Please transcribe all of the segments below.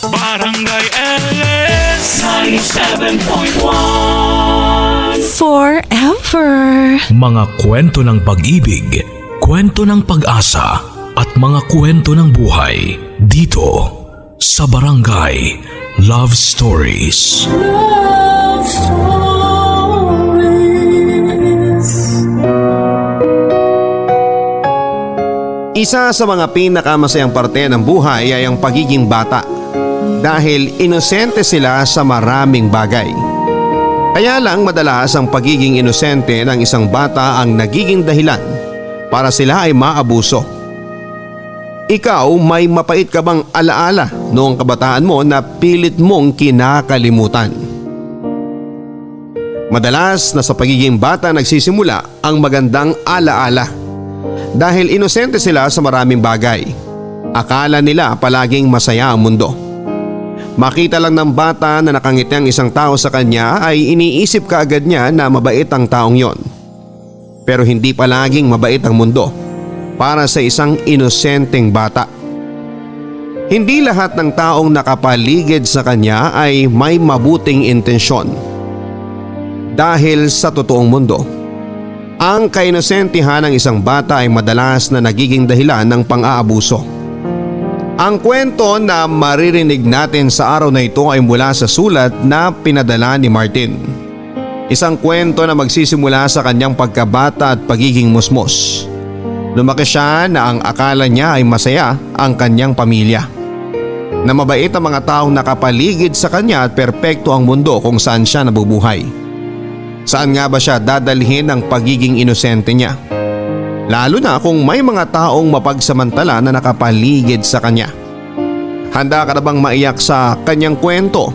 Barangay LS 97.1 Forever. Mga kwento ng pag-ibig, kwento ng pag-asa at mga kwento ng buhay dito sa Barangay Love Stories. Love Stories. Isa sa mga pinakamasayang parte ng buhay ay ang pagiging bata dahil inosente sila sa maraming bagay. Kaya lang madalas ang pagiging inosente ng isang bata ang nagiging dahilan para sila ay maabuso. Ikaw, may mapait ka bang alaala noong kabataan mo na pilit mong kinakalimutan? Madalas na sa pagiging bata nagsisimula ang magandang alaala. Dahil inosente sila sa maraming bagay. Akala nila palaging masaya ang mundo. Makita lang ng bata na nakangiti ang isang tao sa kanya ay iniisip kaagad niya na mabait ang taong yon. Pero hindi palaging mabait ang mundo para sa isang inosenteng bata. Hindi lahat ng taong nakapaligid sa kanya ay may mabuting intensyon. Dahil sa totoong mundo, ang kainosentihan ng isang bata ay madalas na nagiging dahilan ng pang-aabuso. Ang kwento na maririnig natin sa araw na ito ay mula sa sulat na pinadala ni Martin. Isang kwento na magsisimula sa kanyang pagkabata at pagiging musmos. Lumaki siya na ang akala niya ay masaya ang kanyang pamilya. Na mabait ang mga taong nakapaligid sa kanya at perpekto ang mundo kung saan siya nabubuhay. Saan nga ba siya dadalhin ang pagiging inosente niya? Lalo na kung may mga taong mapagsamantala na nakapaligid sa kanya. Handa ka na bang maiyak sa kanyang kwento?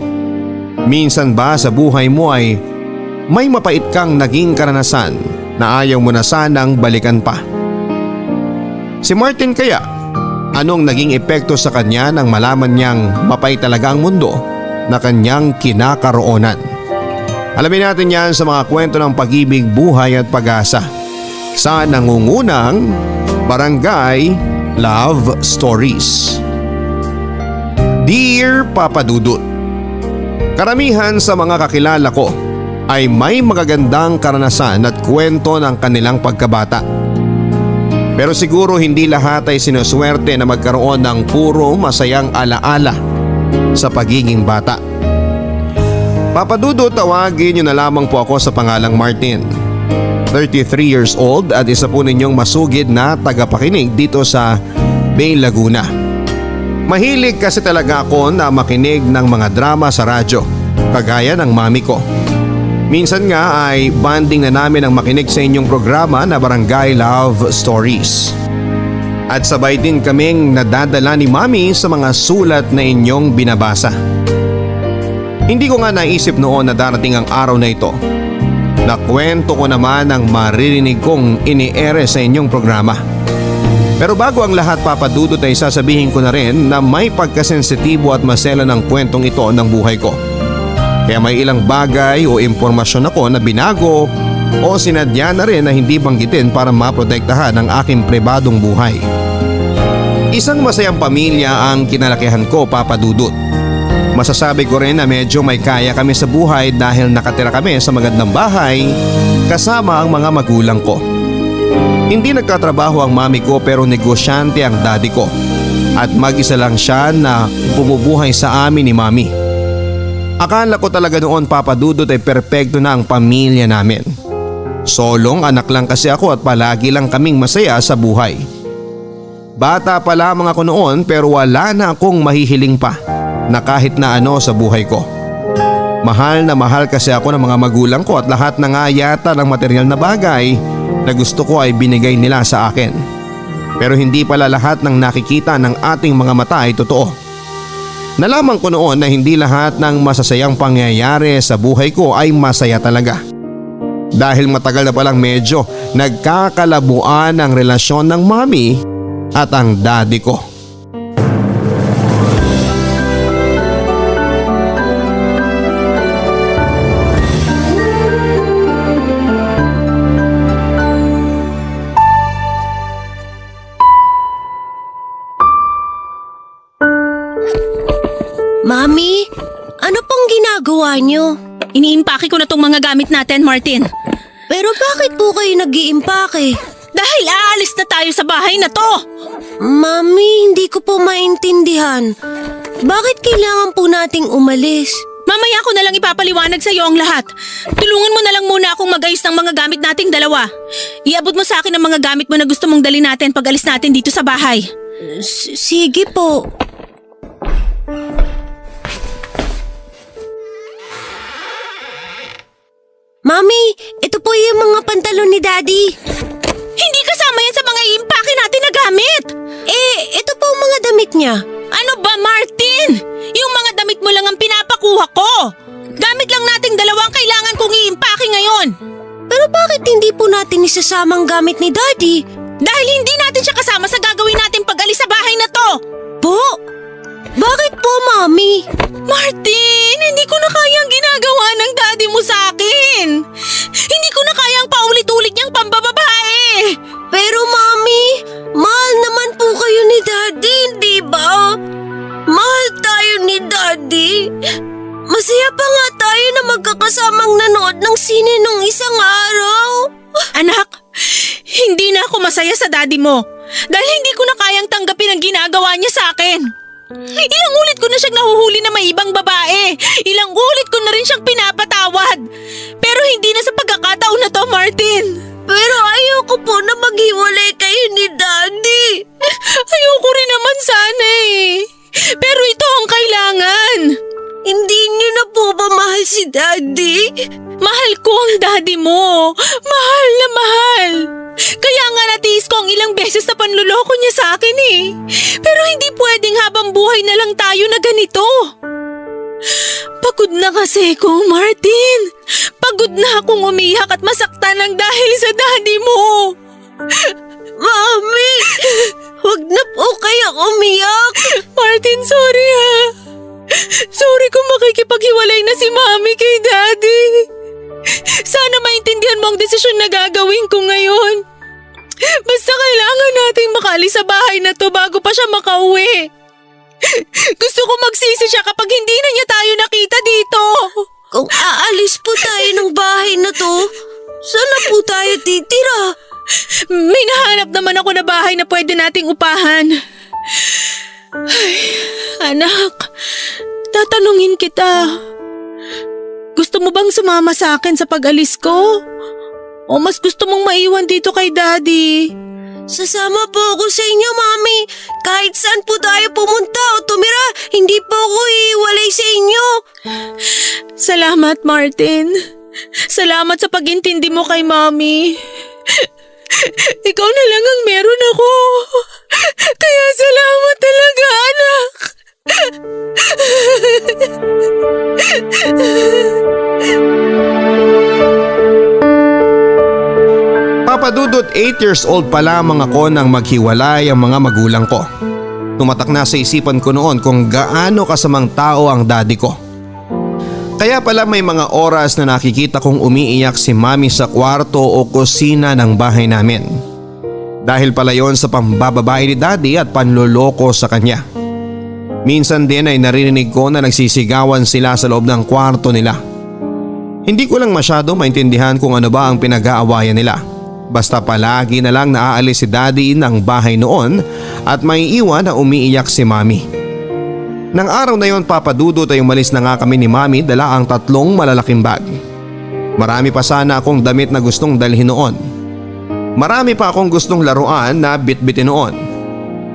Minsan ba sa buhay mo ay may mapait kang naging karanasan na ayaw mo na sanang balikan pa? Si Martin kaya, anong naging epekto sa kanya nang malaman niyang mapait talaga ang mundo na kanyang kinakaroonan? Alamin natin yan sa mga kwento ng pag-ibig, buhay at pag-asa sa nangungunang Barangay Love Stories. Dear Papa Dudut, karamihan sa mga kakilala ko ay may magagandang karanasan at kwento ng kanilang pagkabata. Pero siguro hindi lahat ay sinuswerte na magkaroon ng puro masayang alaala sa pagiging bata. Papa Dudut, tawagin niyo na lamang po ako sa pangalang Martin. 33 years old at isa po ninyong masugid na tagapakinig dito sa Bay Laguna. Mahilig kasi talaga ako na makinig ng mga drama sa radyo, kagaya ng mami ko. Minsan nga ay banding na namin ang makinig sa inyong programa na Barangay Love Stories. At sabay din kaming nadadala ni mami sa mga sulat na inyong binabasa. Hindi ko nga naisip noon na darating ang araw na ito. Nakwento ko naman ang maririnig kong ini-ere sa inyong programa. Pero bago ang lahat, Papa Dudut, ay sasabihin ko na rin na may pagkasensitibo at masela ng kwentong ito ng buhay ko. Kaya may ilang bagay o impormasyon ako na binago o sinadya na rin na hindi banggitin para maprotektahan ang aking pribadong buhay. Isang masayang pamilya ang kinalakihan ko, Papa Dudut. Masasabi ko rin na medyo may kaya kami sa buhay dahil nakatira kami sa magandang bahay kasama ang mga magulang ko. Hindi nagkatrabaho ang mami ko pero negosyante ang daddy ko at mag-isa lang siya na bumubuhay sa amin ni mami. Akala ko talaga noon, Papa Dudut, ay perpekto na ang pamilya namin. Solong anak lang kasi ako at palagi lang kaming masaya sa buhay. Bata pa lamang ako noon pero wala na akong mahihiling pa na kahit na ano sa buhay ko. Mahal na mahal kasi ako ng mga magulang ko at lahat na nga yata ng material na bagay na gusto ko ay binigay nila sa akin. Pero hindi pala lahat ng nakikita ng ating mga mata ay totoo. Nalaman ko noon na hindi lahat ng masasayang pangyayari sa buhay ko ay masaya talaga. Dahil matagal na palang medyo nagkakalabuan ang relasyon ng mami at ang daddy ko. Mami, ano pong ginagawa niyo? Iniimpake ko na tong mga gamit natin, Martin. Pero bakit po kayo nag-iimpake? Dahil aalis na tayo sa bahay na to. Mami, hindi ko po maintindihan. Bakit kailangan po nating umalis? Mamaya ko na lang ipapaliwanag sa iyo ang lahat. Tulungan mo na lang muna akong mag-ayos ng mga gamit nating dalawa. Iabot mo sa akin ang mga gamit mo na gusto mong dali natin pag alis natin dito sa bahay. Sige po. Mami, ito po yung mga pantalon ni Daddy. Hindi kasama yan sa mga iimpake natin na gamit. Ito po ang mga damit niya. Ano ba, Martin? Yung mga damit mo lang ang pinapakuha ko. Gamit lang nating dalawang kailangan kong iimpake ngayon. Pero bakit hindi po natin isasamang gamit ni Daddy? Dahil hindi natin siya kasama sa gagawin natin pag-alis sa bahay na to. Po? Bakit po, Mami? Martin, hindi ko na kayang ginagawa ng daddy mo sa akin. Hindi ko na kayang paulit-ulit niyang pambababae. Pero Mami, mahal naman po kayo ni Daddy, di ba? Mahal tayo ni Daddy. Masaya pa nga tayo na magkakasamang nanood ng sine nung isang araw. Anak, hindi na ako masaya sa daddy mo. Dahil hindi ko na kayang tanggapin ang ginagawa niya sa akin. Ilang ulit ko na siyang nahuhuli na may ibang babae. Ilang ulit ko na rin siyang pinapatawad. Pero hindi na sa pagkakataon na to, Martin. Pero ayoko po na maghiwalay kayo ni Daddy. Ayoko rin naman sana eh. Pero ito ang kailangan. Hindi niyo na po ba mahal si Daddy? Mahal ko ang daddy mo. Mahal na mahal. Kaya nga natiis ko ang ilang beses na panluloko niya sa akin eh. Pero hindi pwedeng habang buhay na lang tayo na ganito. Pagod na kasi ko, Martin. Pagod na akong umiyak at masaktan ng dahil sa daddy mo. Mami, huwag na po kayo umiyak. Martin, sorry ha. Sorry kung makikipaghiwalay na si Mami kay Daddy. Sana maintindihan mo ang desisyon na gagawin ko ngayon. Basta kailangan nating makaalis sa bahay na to bago pa siya makauwi. Gusto ko magsisi siya kapag hindi na niya tayo nakita dito. Kung aalis po tayo ng bahay na to, saan na po tayo titira? May nahanap naman ako na bahay na pwede nating upahan. Ay, anak, tatanungin kita. Gusto mo bang sumama sa akin sa pag-alis ko? O mas gusto mong maiwan dito kay Daddy? Sasama po ako sa inyo, Mami. Kahit saan po tayo pumunta o tumira, hindi po ako iiwalay sa inyo. Salamat, Martin. Salamat sa pag-intindi mo kay Mami. Ikaw na lang ang meron ako. Kaya salamat talaga, anak. Papadudot 8 years old pa lamang ako nang maghiwalay ang mga magulang ko. Tumatak na sa isipan ko noon kung gaano kasamang tao ang daddy ko. Kaya pala may mga oras na nakikita kong umiiyak si Mami sa kwarto o kusina ng bahay namin. Dahil pala yon sa pambababae ni Daddy at panloloko sa kanya. Minsan din ay naririnig ko na nagsisigawan sila sa loob ng kwarto nila. Hindi ko lang masyado maintindihan kung ano ba ang pinag-aawayan nila. Basta palagi na lang naaalis si Daddy ng bahay noon at may iwan na umiiyak si Mami. Nang araw na yon, Papadudot, ay umalis na nga kami ni Mami dala ang 3 malalaking bag. Marami pa sana akong damit na gustong dalhin noon. Marami pa akong gustong laruan na bitbitin noon.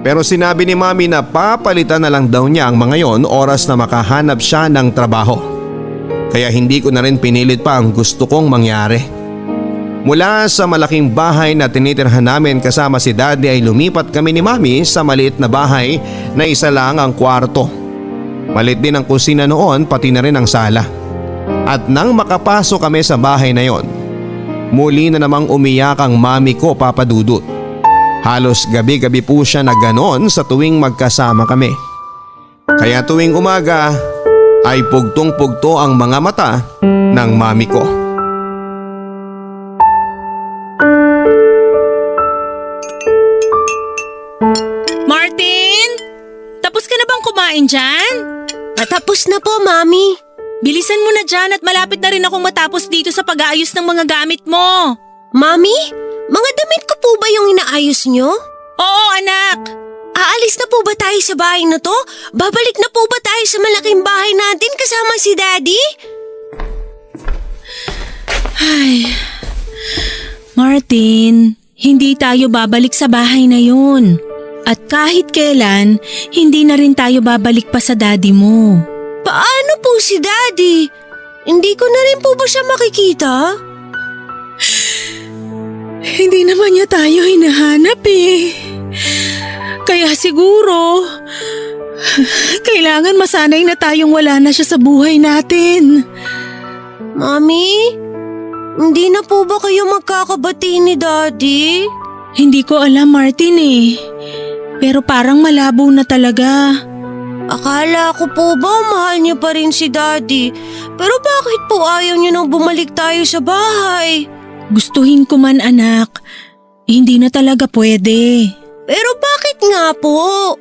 Pero sinabi ni Mami na papalitan na lang daw niya ang mga yon oras na makahanap siya ng trabaho. Kaya hindi ko na rin pinilit pa ang gusto kong mangyari. Mula sa malaking bahay na tinitirhan namin kasama si Daddy ay lumipat kami ni Mami sa maliit na bahay na isa lang ang kwarto. Maliit din ang kusina noon, pati na rin ang sala. At nang makapasok kami sa bahay na yon, muli na namang umiyak ang Mami ko, Papadudot. Halos gabi-gabi po siya na ganon sa tuwing magkasama kami. Kaya tuwing umaga ay pugtong-pugto ang mga mata ng Mami ko. Martin? Tapos ka na bang kumain dyan? Patapos na po, Mami. Bilisan mo na dyan at malapit na rin akong matapos dito sa pag-aayos ng mga gamit mo. Mami, mga damit ko po ba yung inaayos nyo? Oo, anak. Aalis na po ba tayo sa bahay na to? Babalik na po ba tayo sa malaking bahay natin kasama si Daddy? Ay, Martin, hindi tayo babalik sa bahay na yun. At kahit kailan, hindi na rin tayo babalik pa sa daddy mo. Paano po si Daddy? Hindi ko na rin po ba siya makikita? Hindi naman niya tayo hinahanap eh. Kaya siguro, kailangan masanay na tayong wala na siya sa buhay natin. Mami, hindi na po ba kayo magkakabati ni Daddy? Hindi ko alam, Martin eh. Pero parang malabo na talaga. Akala ko po ba mahal niyo pa rin si Daddy? Pero bakit po ayaw niyo nang bumalik tayo sa bahay? Gustuhin ko man anak, hindi na talaga pwede. Pero bakit nga po?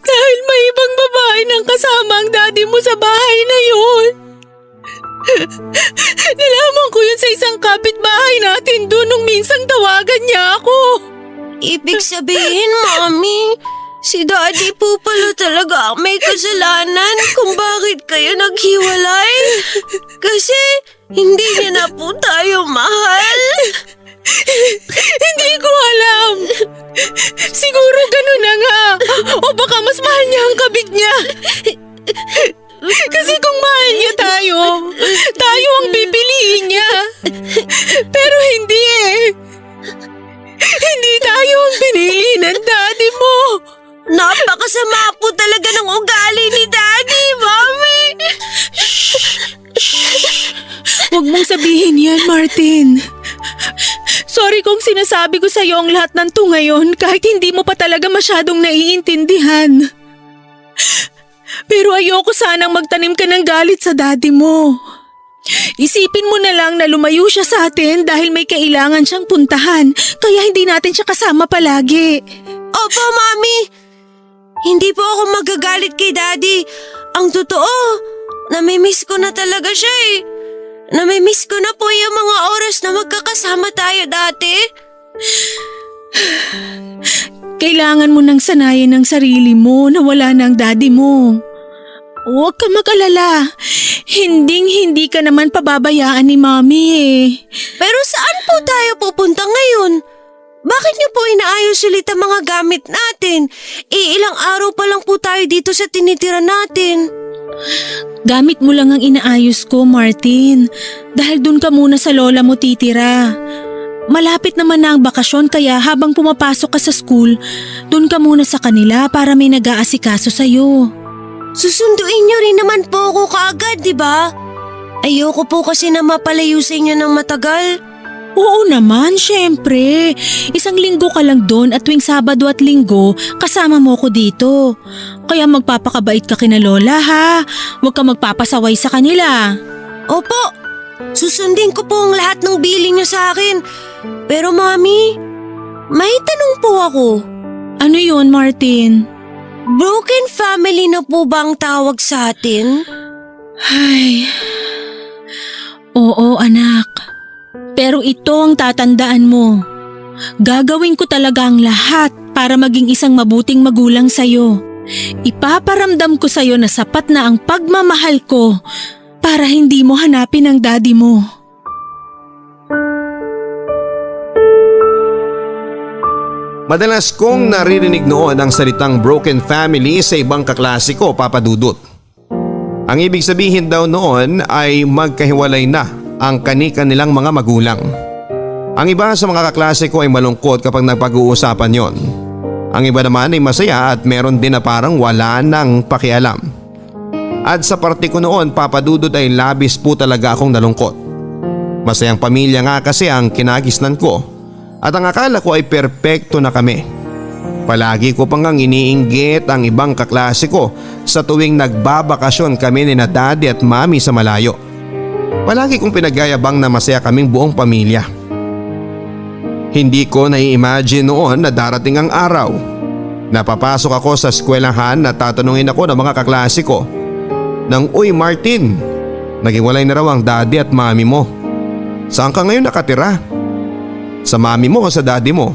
Dahil may ibang babae nang kasama ang daddy mo sa bahay na yun. Nalaman ko yun sa isang kapitbahay natin doon nung minsang tawagan niya ako. Ibig sabihin, Mami, si Daddy po pala talaga ang may kasalanan kung bakit kayo naghiwalay. Kasi hindi niya na po tayo mahal. Hindi ko alam. Siguro ganun na nga. O baka mas mahal niya ang kabit niya. Kasi kung mahal niya tayo ang pipiliin niya. Pero hindi eh. Hindi tayo ang pinili ng daddy mo. Napakasama po talaga ng ugali ni Daddy, Mami. Huwag mong sabihin yan, Martin. Sorry kung sinasabi ko sa'yo ang lahat ng to ngayon kahit hindi mo pa talaga masyadong naiintindihan. Pero ayoko sanang magtanim ka ng galit sa daddy mo. Isipin mo na lang na lumayo siya sa atin dahil may kailangan siyang puntahan kaya hindi natin siya kasama palagi. Opo, Mami. Hindi po ako magagalit kay Daddy. Ang totoo, namimiss ko na talaga siya eh. Namimiss ko na po yung mga oras na magkakasama tayo dati. Kailangan mo nang sanayin ang sarili mo na wala na ang daddy mo. Huwag ka mag-alala. Hindi ka naman pababayaan ni Mami eh. Pero saan po tayo pupunta ngayon? Bakit niyo po inaayos ulit ang mga gamit natin? Ilang araw pa lang po tayo dito sa tinitira natin. Gamit mo lang ang inaayos ko, Martin. Dahil dun ka muna sa lola mo titira. Malapit naman na ang bakasyon kaya habang pumapasok ka sa school, dun ka muna sa kanila para may nag-aasikaso sa'yo. Susunduin niyo rin naman po ako kaagad, di ba? Ayoko po kasi na mapalayo sa inyo ng matagal. Oo naman, syempre. Isang linggo ka lang doon at tuwing Sabado at Linggo, kasama mo ko dito. Kaya magpapakabait ka kina Lola ha. Huwag ka magpapasaway sa kanila. Opo, susundin ko po ang lahat ng billing niyo sa akin. Pero Mami, may tanong po ako. Ano yun, Martin? Broken family na po ba ang tawag sa atin? Ay, oo anak. Pero ito ang tatandaan mo. Gagawin ko talaga ang lahat para maging isang mabuting magulang sa'yo. Ipaparamdam ko sa'yo na sapat na ang pagmamahal ko para hindi mo hanapin ang daddy mo. Madalas kong naririnig noon ang salitang broken family sa ibang kaklase ko, Papa Dudut. Ang ibig sabihin daw noon ay magkahiwalay na ang kani-kanilang mga magulang. Ang iba sa mga kaklase ko ay malungkot kapag nagpag-uusapan yon. Ang iba naman ay masaya at meron din na parang wala nang pakialam. At sa parte ko noon, Papa Dudut, ay labis po talaga akong nalungkot. Masayang pamilya nga kasi ang kinagisnan ko at ang akala ko ay perpekto na kami. Palagi ko pang iniinggit ang ibang kaklase ko sa tuwing nagbabakasyon kami ni na daddy at mami sa malayo. Palagi kong pinagyayabang na masaya kaming buong pamilya. Hindi ko nai-imagine noon na darating ang araw. Napapasok ako sa eskwelahan at tatanungin ako ng mga kaklase ko Nang, "Uy Martin, naghiwalay na raw ang daddy at mami mo. Saan ka ngayon nakatira? Sa mami mo o sa daddy mo?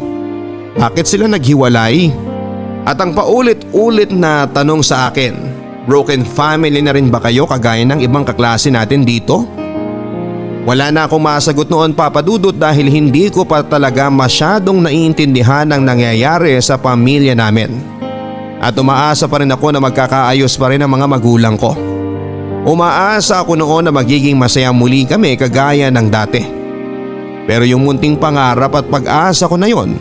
Bakit sila naghiwalay?" At ang paulit-ulit na tanong sa akin, broken family na rin ba kayo kagaya ng ibang kaklase natin dito? Wala na akong masagot noon, Papa Dudut, dahil hindi ko pa talaga masyadong naiintindihan ang nangyayari sa pamilya namin. At umaasa pa rin ako na magkakaayos pa rin ang mga magulang ko. Umaasa ako noon na magiging masaya muli kami kagaya ng dati. Pero yung munting pangarap at pag-asa ko na yon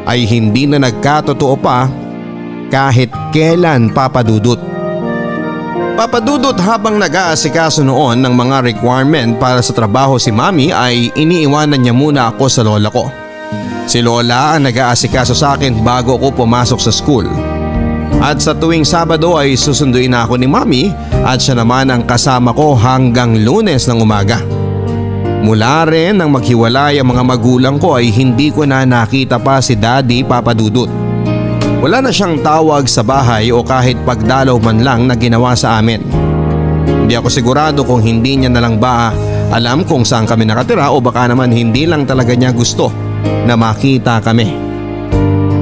ay hindi na nagkatotoo pa kahit kailan, Papa Dudut. Papa Dudut, habang nag-aasikaso noon ng mga requirement para sa trabaho si Mami ay iniiwanan niya muna ako sa lola ko. Si Lola ang nag-aasikaso sa akin bago ako pumasok sa school. At sa tuwing Sabado ay susunduin ako ni Mami at siya naman ang kasama ko hanggang Lunes ng umaga. Mula rin nang maghiwalay ang mga magulang ko ay hindi ko na nakita pa si Daddy, Papa Dudut. Wala na siyang tawag sa bahay o kahit pagdalaw man lang na ginawa sa amin. Hindi ako sigurado kung hindi niya na lang ba alam kung saan kami nakatira o baka naman hindi lang talaga niya gusto na makita kami.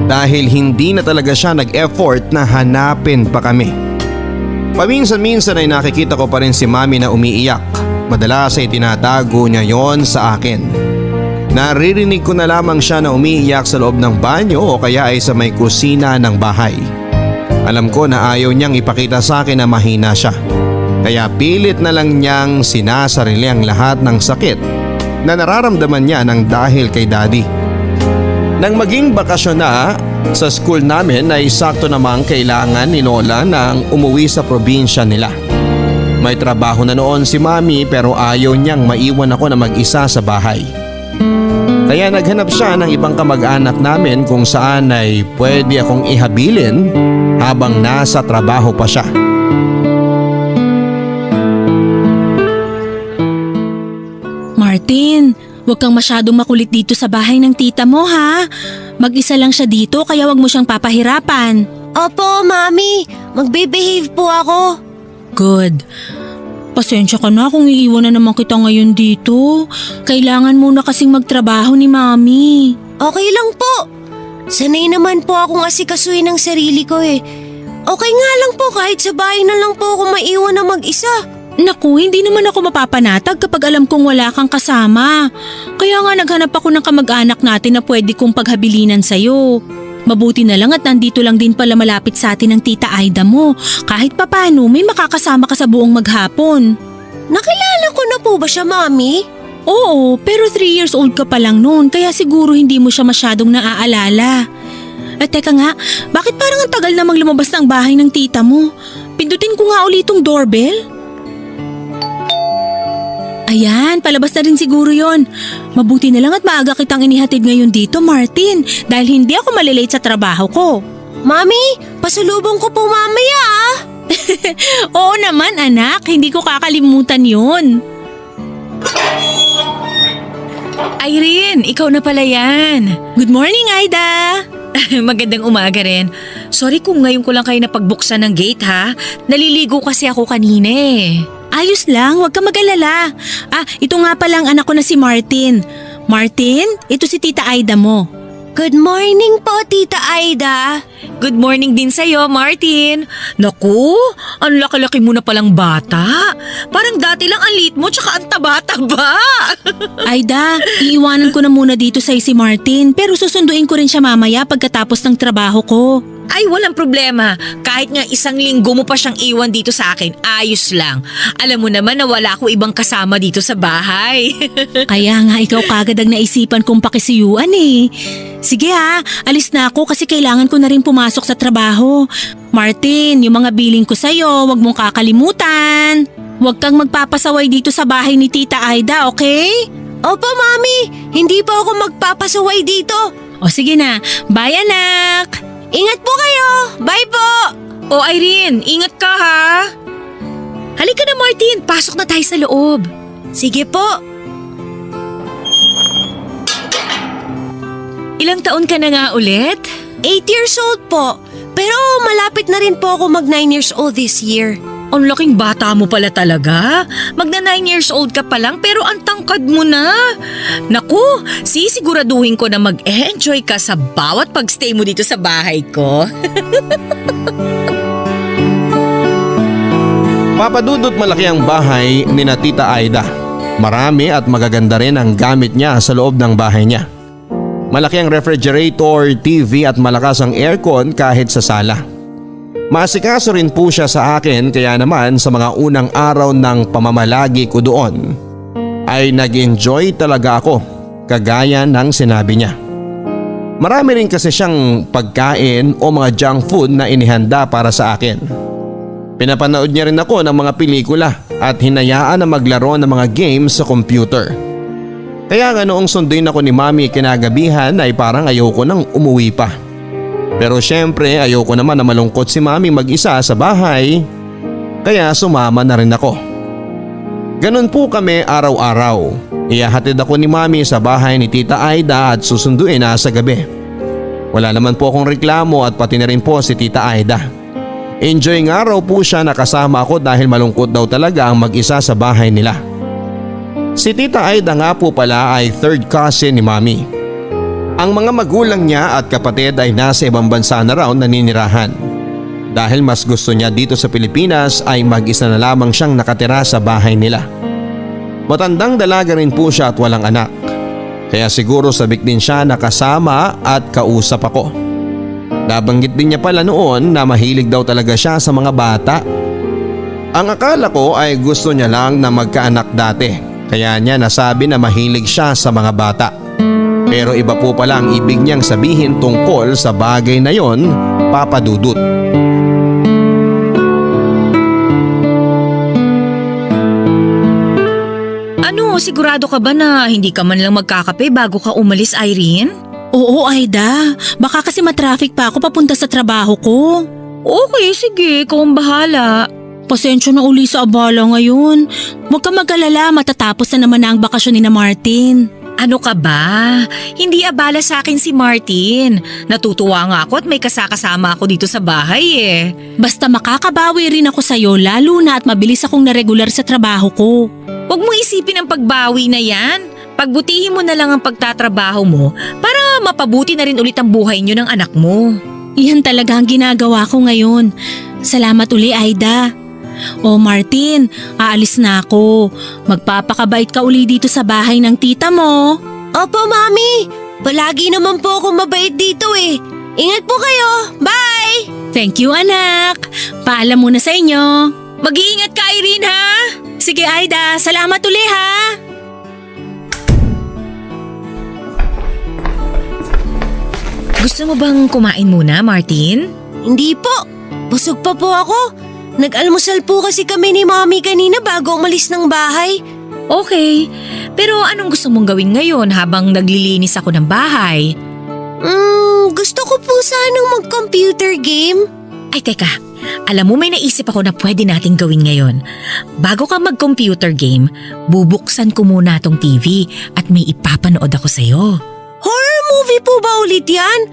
Dahil hindi na talaga siya nag-effort na hanapin pa kami. Paminsan-minsan ay nakikita ko pa rin si Mami na umiiyak. Madalas ay tinatago niya yon sa akin. Naririnig ko na lamang siya na umiiyak sa loob ng banyo o kaya ay sa may kusina ng bahay. Alam ko na ayaw niyang ipakita sa akin na mahina siya. Kaya pilit na lang niyang sinasarili ang lahat ng sakit na nararamdaman niya nang dahil kay Daddy. Nang maging bakasyon na sa school namin ay sakto namang kailangan ni Lola nang umuwi sa probinsya nila. May trabaho na noon si Mami pero ayaw niyang maiwan ako na mag-isa sa bahay. Kaya naghanap siya ng ibang kamag-anak namin kung saan ay pwede akong ihabilin habang nasa trabaho pa siya. Martin, huwag kang masyadong makulit dito sa bahay ng tita mo ha. Mag-isa lang siya dito kaya huwag mo siyang papahirapan. Opo, Mami. Magbe-behave po ako. Good. Pasensya ka na kung iiwan na naman kita ngayon dito. Kailangan muna kasing magtrabaho ni Mami. Okay lang po. Sanay naman po akong asikasuhin ng sarili ko eh. Okay nga lang po kahit sa bahay na lang po ako maiwan na mag-isa. Naku, hindi naman ako mapapanatag kapag alam kong wala kang kasama. Kaya nga naghanap ako ng kamag-anak natin na pwede kong paghabilinan sa'yo. Mabuti na lang at nandito lang din pala malapit sa atin ang tita Aida mo. Kahit papano may makakasama ka sa buong maghapon. Nakilala ko na po ba siya, Mami? Oo, pero 3 years old ka pa lang noon kaya siguro hindi mo siya masyadong naaalala. At teka nga, bakit parang ang tagal namang lumabas ng bahay ng tita mo? Pindutin ko nga ulit itong doorbell. Ayan, palabas na rin siguro yon. Mabuti na lang at maaga kitang inihatid ngayon dito, Martin, dahil hindi ako malilate sa trabaho ko. Mami, pasalubong ko po mamaya ah. Oo naman anak, hindi ko kakalimutan yun. Irene, ikaw na pala yan. Good morning, Aida. Magandang umaga rin. Sorry kung ngayon ko lang kayo napagbuksan ng gate ha. Naliligo kasi ako kanina eh. Ayos lang, huwag ka mag-alala. Ito nga palang anak ko na si Martin. Martin, ito si Tita Aida mo. Good morning po, Tita Aida. Good morning din sa'yo, Martin. Naku, ang laki-laki mo na palang bata. Parang dati lang ang liit mo tsaka ang taba-taba. Aida, iiwanan ko na muna dito sa'yo si Martin pero susunduin ko rin siya mamaya pagkatapos ng trabaho ko. Ay, walang problema. Kahit nga 1 linggo mo pa siyang iwan dito sa akin, ayos lang. Alam mo naman na wala ko ibang kasama dito sa bahay. Kaya nga ikaw kagad ang naisipan kong pakisiyuan eh. Sige ha, alis na ako kasi kailangan ko na rin pumasok sa trabaho. Martin, yung mga billing ko sa'yo, wag mong kakalimutan. Huwag kang magpapasaway dito sa bahay ni Tita Aida, okay? Opo, Mami. Hindi po ako magpapasaway dito. O sige na, bye anak! Ingat po kayo! Bye po! O Irene, ingat ka ha! Halika na Martin, pasok na tayo sa loob. Sige po. Ilang taon ka na nga ulit? 8 years old po. Pero malapit na rin po ako mag 9 years old this year. Ang laking bata mo pala talaga. Magna 9 years old ka pa lang pero ang tangkad mo na. Naku, sisiguraduhin ko na mag-enjoy ka sa bawat pagstay mo dito sa bahay ko. Papadudot malaki ang bahay ni na Tita Aida. Marami at magaganda rin ang gamit niya sa loob ng bahay niya. Malaki ang refrigerator, TV at malakas ang aircon kahit sa sala. Maasikaso rin po siya sa akin kaya naman sa mga unang araw ng pamamalagi ko doon ay nag-enjoy talaga ako kagaya ng sinabi niya. Marami rin kasi siyang pagkain o mga junk food na inihanda para sa akin. Pinapanood niya rin ako ng mga pelikula at hinayaan na maglaro ng mga games sa computer. Kaya nga noong sunduin ako ni Mami kinagabihan ay parang ayoko nang umuwi pa. Pero syempre ayoko naman na malungkot si Mami mag-isa sa bahay, kaya sumama na rin ako. Ganun po kami araw-araw. Ihahatid ako ni Mami sa bahay ni Tita Aida at susunduin na sa gabi. Wala naman po akong reklamo at pati na rin po si Tita Aida. Enjoy nga raw po siya na kasama ako dahil malungkot daw talaga ang mag-isa sa bahay nila. Si Tita Aida nga po pala ay third cousin ni Mami. Ang mga magulang niya at kapatid ay nasa ibang bansa na raw naninirahan. Dahil mas gusto niya dito sa Pilipinas ay mag-isa na lamang siyang nakatira sa bahay nila. Matandang dalaga rin po siya at walang anak. Kaya siguro sabik din siya na kasama at kausap ako. Nabanggit din niya pala noon na mahilig daw talaga siya sa mga bata. Ang akala ko ay gusto niya lang na magkaanak dati. Kaya niya nasabi na mahilig siya sa mga bata. Pero iba po pala ang ibig niyang sabihin tungkol sa bagay na yon, Papa Dudut. Ano, sigurado ka ba na hindi ka man lang magkakape bago ka umalis, Irene? Oo, Aida. Baka kasi matraffic pa ako papunta sa trabaho ko. Okay, sige, ikaw ang bahala. Pasensya na uli sa abala ngayon. Huwag ka mag-alala, matatapos na naman na ang bakasyon ni na Martin. Ano ka ba? Hindi abala sa akin si Martin. Natutuwa nga ako at may kasakasama ako dito sa bahay eh. Basta makakabawi rin ako sa'yo lalo na at mabilis akong naregular sa trabaho ko. Huwag mo isipin ang pagbawi na yan. Pagbutihin mo na lang ang pagtatrabaho mo para mapabuti na rin ulit ang buhay niyo ng anak mo. Iyan talaga ang ginagawa ko ngayon. Salamat uli, Aida. O Martin, aalis na ako. Magpapakabait ka uli dito sa bahay ng tita mo. Opo, Mami. Palagi naman po ako mabait dito eh. Ingat po kayo. Bye! Thank you, anak. Paalam muna sa inyo. Mag-iingat ka, Irene, ha? Sige, Aida. Salamat uli, ha? Gusto mo bang kumain muna, Martin? Hindi po. Busog pa po ako. Nag-almusal po kasi kami ni Mami kanina bago umalis ng bahay. Okay, pero anong gusto mong gawin ngayon habang naglilinis ako ng bahay? Gusto ko po sanang mag-computer game. Ay teka, alam mo may naisip ako na pwede nating gawin ngayon. Bago ka mag-computer game, bubuksan ko muna tong TV at may ipapanood ako sa'yo. Horror movie po ba ulit yan?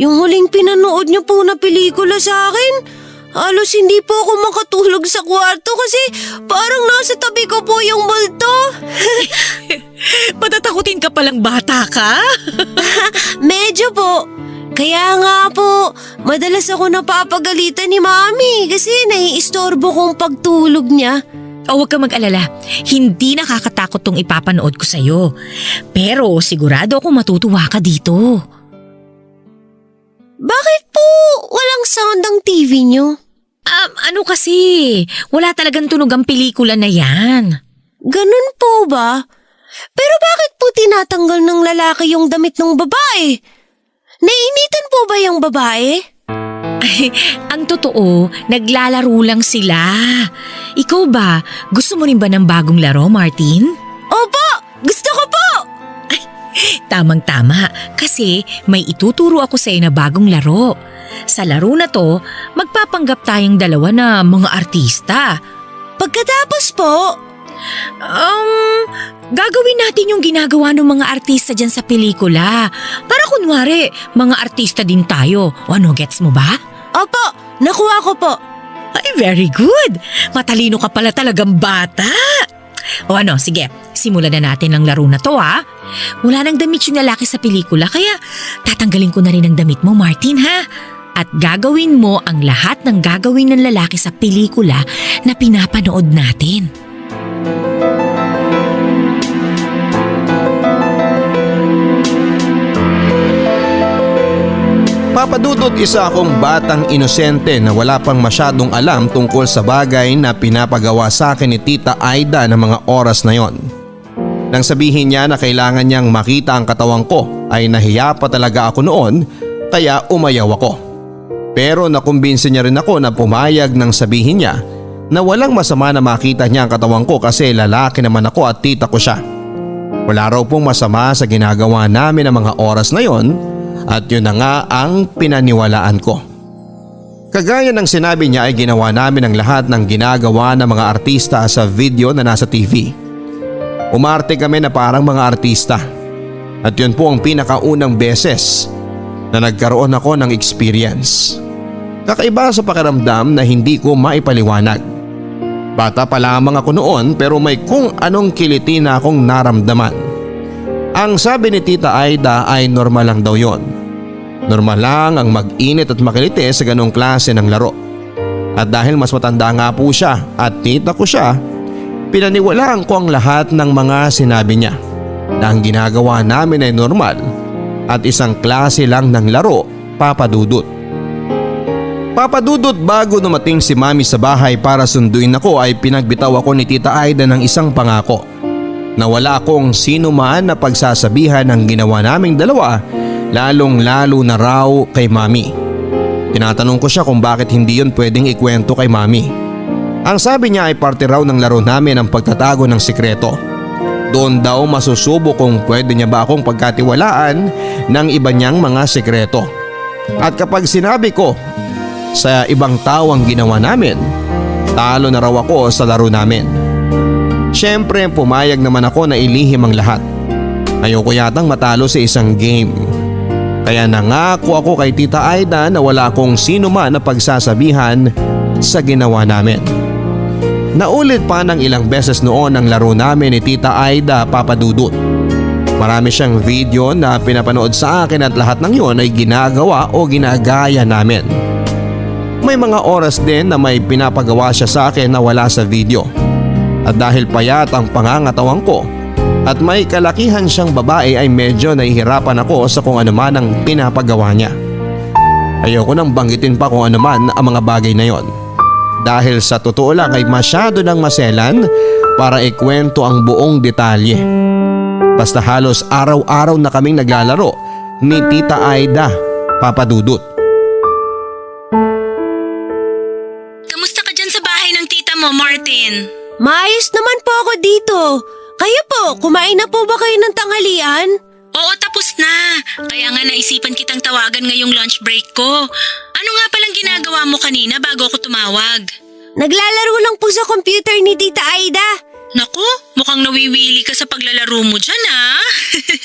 Yung huling pinanood niyo po na pelikula sa akin? Halos hindi po ako makatulog sa kwarto kasi parang nasa tabi ko po yung multo. Patatakutin ka palang bata ka? Medyo po. Kaya nga po, madalas ako napapagalitan ni Mami kasi naiistorbo kong pagtulog niya. O huwag ka mag-alala, hindi nakakatakot tong ipapanood ko sa'yo. Pero sigurado ako matutuwa ka dito. Bakit po walang sound ang TV niyo? Ano kasi, wala talagang tunog ang pelikula na yan. Ganun po ba? Pero bakit po tinatanggal ng lalaki yung damit ng babae? Nainitan po ba yung babae? Ay, ang totoo, naglalaro lang sila. Ikaw ba, gusto mo rin ba ng bagong laro, Martin? Opo, gusto ko po! Tamang-tama, kasi may ituturo ako sa'yo na bagong laro. Sa laro na to, magpapanggap tayong dalawa na mga artista. Pagkatapos po, gagawin natin yung ginagawa ng mga artista dyan sa pelikula. Para kunwari, mga artista din tayo. O ano, gets mo ba? opo, nakuha ko po. Ay, very good. Matalino ka pala talagang bata. O ano, sige, simulan na natin ang laro na to ha. Wala nang damit yung lalaki sa pelikula kaya tatanggalin ko na rin ang damit mo, Martin ha. At gagawin mo ang lahat ng gagawin ng lalaki sa pelikula na pinapanood natin. Papadudot, isa akong batang inosente na wala pang masyadong alam tungkol sa bagay na pinapagawa sa akin ni Tita Aida ng mga oras na yon. Nang sabihin niya na kailangan niyang makita ang katawan ko ay nahiya pa talaga ako noon kaya umayaw ako. Pero nakumbinsi niya rin ako na pumayag nang sabihin niya na walang masama na makita niya ang katawan ko kasi lalaki naman ako at tita ko siya. Wala raw pong masama sa ginagawa namin ng mga oras na yon. At yun na nga ang pinaniwalaan ko. Kagaya ng sinabi niya ay ginawa namin ang lahat ng ginagawa ng mga artista sa video na nasa TV. Umarte kami na parang mga artista. At yun po ang pinakaunang beses na nagkaroon ako ng experience. Kakaiba sa pakiramdam na hindi ko maipaliwanag. Bata pa lamang ako noon pero may kung anong kiliti na akong naramdaman. Ang sabi ni Tita Aida ay normal lang daw yon. Normal lang ang mag-init at makiliti sa ganong klase ng laro. At dahil mas matanda nga po siya at tita ko siya, pinaniwalaan ko ang lahat ng mga sinabi niya na ang ginagawa namin ay normal at isang klase lang ng laro, Papadudot. Papadudot, bago dumating si Mami sa bahay para sunduin ako ay pinagbitaw ako ni Tita Aida ng isang pangako na wala akong sino man na pagsasabihan ng ginawa naming dalawa, lalong lalo na raw kay Mami. Tinatanong ko siya kung bakit hindi yun pwedeng ikwento kay Mami. Ang sabi niya ay parte raw ng laro namin ang pagtatago ng sikreto. Doon daw masusubo kung pwede niya ba akong pagkatiwalaan ng iba niyang mga sikreto. At kapag sinabi ko sa ibang tao ang ginawa namin, talo na raw ako sa laro namin. Siyempre pumayag naman ako na ilihim ang lahat. Ayoko yatang matalo sa isang game. Kaya nangako ako kay Tita Aida na wala akong sino man na pagsasabihan sa ginawa namin. Naulit pa ng ilang beses noon ang laro namin ni Tita Aida, Papadudot. Marami siyang video na pinapanood sa akin at lahat ng yon ay ginagawa o ginagaya namin. May mga oras din na may pinapagawa siya sa akin na wala sa video. At dahil payat ang pangangatawan ko at may kalakihan siyang babae ay medyo nahihirapan ako sa kung ano man ang pinapagawa niya. Ayoko nang banggitin pa kung ano man ang mga bagay na yon. Dahil sa totoo lang ay masyado nang maselan para ikwento ang buong detalye. Basta halos araw-araw na kaming naglalaro ni Tita Aida, Papadudot. Kamusta ka dyan sa bahay ng tita mo, Martin? Maayos naman po ako dito. Kayo po, kumain na po ba kayo ng tanghalian? Oo, tapos na. Kaya nga naisipan kitang tawagan ngayong lunch break ko. Ano nga palang ginagawa mo kanina bago ako tumawag? Naglalaro lang po sa computer ni Tita Aida. Naku, mukhang nawiwili ka sa paglalaro mo dyan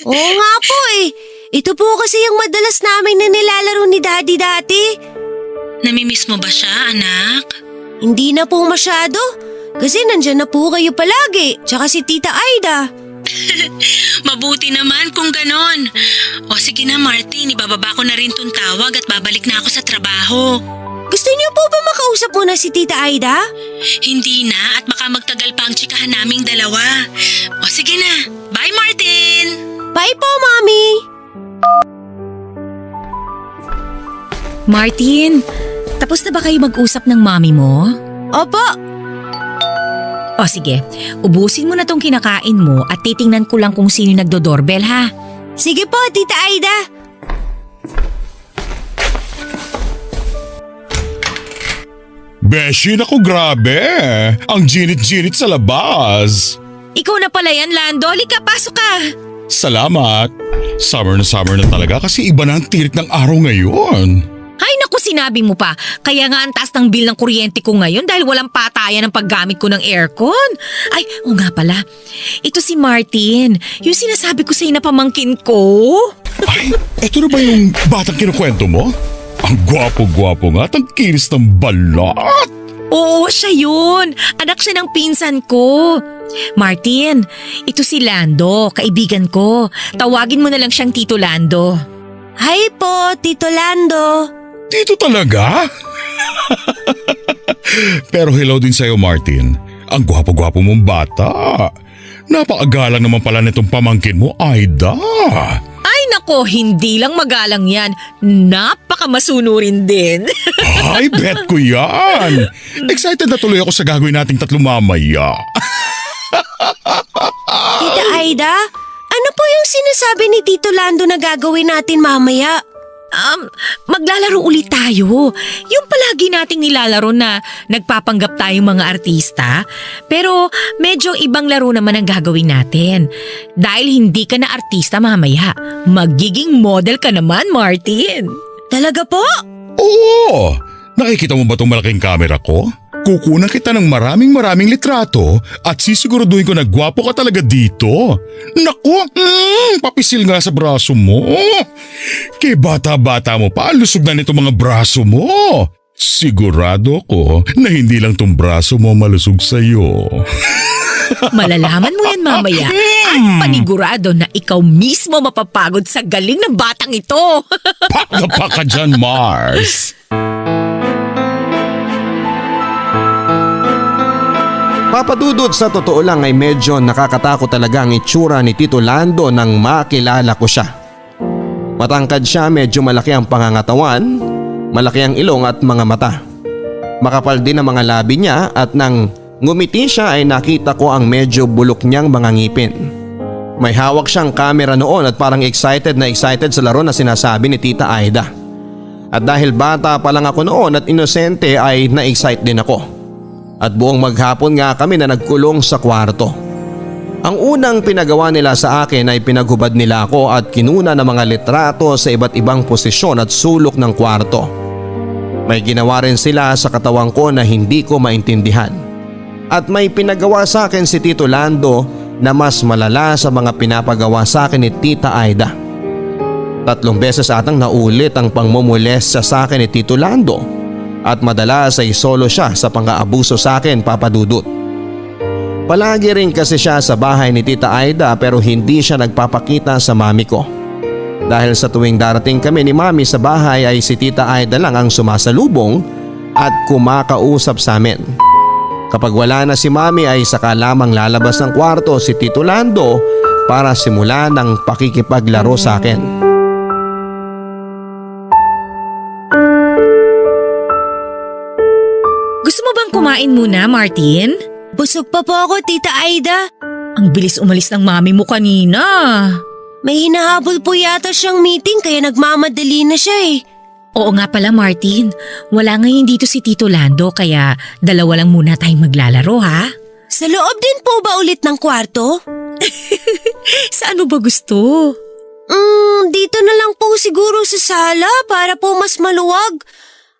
Oo nga po eh. Ito po kasi yung madalas namin na nilalaro ni Daddy dati. Namimiss mo ba siya, anak? Hindi na po masyado. Kasi nandyan na po kayo palagi, tsaka si Tita Aida. Mabuti naman kung ganon. O sige na Martin, ibababa ko na rin tong tawag at babalik na ako sa trabaho. Gusto niyo po ba makausap muna si Tita Aida? Hindi na at baka magtagal pa ang tsikahan naming dalawa. O sige na, bye Martin! Bye po, Mami! Martin, tapos na ba kayo mag-usap ng mami mo? Opo. O sige, ubusin mo na tong kinakain mo at titingnan ko lang kung sino nagdo-doorbell ha. Sige po, Tita Aida. Beshi, naku grabe. Ang ginit-ginit sa labas. Ikaw na pala yan, Lando. Halika, pasok ka. Salamat. Summer na talaga kasi iba na ang tirik ng araw ngayon. Ay naku, sinabi mo pa. Kaya nga ang taas ng bill ng kuryente ko ngayon dahil walang patayan ng paggamit ko ng aircon. Ay, o nga pala. Ito si Martin. Yung sinasabi ko sa'yo na pamangkin ko. Ay, eto na ba yung batang kinukwento mo? Ang gwapo-gwapo nga at ang kinis ng balat. Oo, siya yun. Anak siya ng pinsan ko. Martin, ito si Lando, kaibigan ko. Tawagin mo na lang siyang Tito Lando. Hi po, Tito Lando. Dito talaga? Pero hello din sa'yo, Martin. Ang gwapo-gwapo mong bata. Napakagalang naman pala nitong pamangkin mo, Aida. Ay nako, hindi lang magalang yan. Napakamasunurin din. Ay, bet ko yan. Excited na tuloy ako sa gagawin nating tatlo mamaya. Tita Aida, ano po yung sinasabi ni Tito Lando na gagawin natin mamaya? Maglalaro ulit tayo. Yung palagi nating nilalaro na nagpapanggap tayong mga artista. Pero medyo ibang laro naman ang gagawin natin. Dahil hindi ka na artista mamaya, magiging model ka naman, Martin. Talaga po? Oo! Nakikita mo ba itong malaking camera ko? Kukunan kita ng maraming litrato at sisiguraduhin ko na gwapo ka talaga dito. Naku, papisil nga sa braso mo. Kay bata-bata mo pa, lusog na nito mga braso mo. Sigurado ko na hindi lang tong braso mo malusog sa'yo. Malalaman mo yan mamaya. At panigurado na ikaw mismo mapapagod sa galing ng batang ito. Paka ka dyan, Mars. Papadudot, sa totoo lang ay medyo nakakatakot talaga ang itsura ni Tito Lando nang makilala ko siya. Matangkad siya, medyo malaki ang pangangatawan, malaki ang ilong at mga mata. Makapal din ang mga labi niya at nang ngumiti siya ay nakita ko ang medyo bulok niyang mga ngipin. May hawak siyang camera noon at parang excited sa laro na sinasabi ni Tita Aida. At dahil bata pa lang ako noon at inosente ay na-excite din ako. At buong maghapon nga kami na nagkulong sa kwarto. Ang unang pinagawa nila sa akin ay pinaghubad nila ako at kinuna ng mga litrato sa iba't ibang posisyon at sulok ng kwarto. May ginawa rin sila sa katawan ko na hindi ko maintindihan. At may pinagawa sa akin si Tito Lando na mas malala sa mga pinapagawa sa akin ni Tita Aida. 3 beses atang naulit ang pangmumules sa akin ni Tito Lando. At madalas ay solo siya sa pang-aabuso sa akin, Papa Dudut. Palagi rin kasi siya sa bahay ni Tita Aida pero hindi siya nagpapakita sa mami ko. Dahil sa tuwing darating kami ni mami sa bahay ay si Tita Aida lang ang sumasalubong at kumakausap sa amin. Kapag wala na si mami ay saka lamang lalabas ng kwarto si Tito Lando para simulan ang pakikipaglaro sa akin. Gusto mo bang kumain muna, Martin? Busog pa po ako, Tita Aida. Ang bilis umalis ng mami mo kanina. May hinahabol po yata siyang meeting kaya nagmamadali na siya eh. Oo nga pala, Martin. Wala ngayon dito si Tito Lando kaya dalawa lang muna tayong maglalaro, ha? Sa loob din po ba ulit ng kwarto? Saan mo ba gusto? Dito na lang po siguro sa sala para po mas maluwag.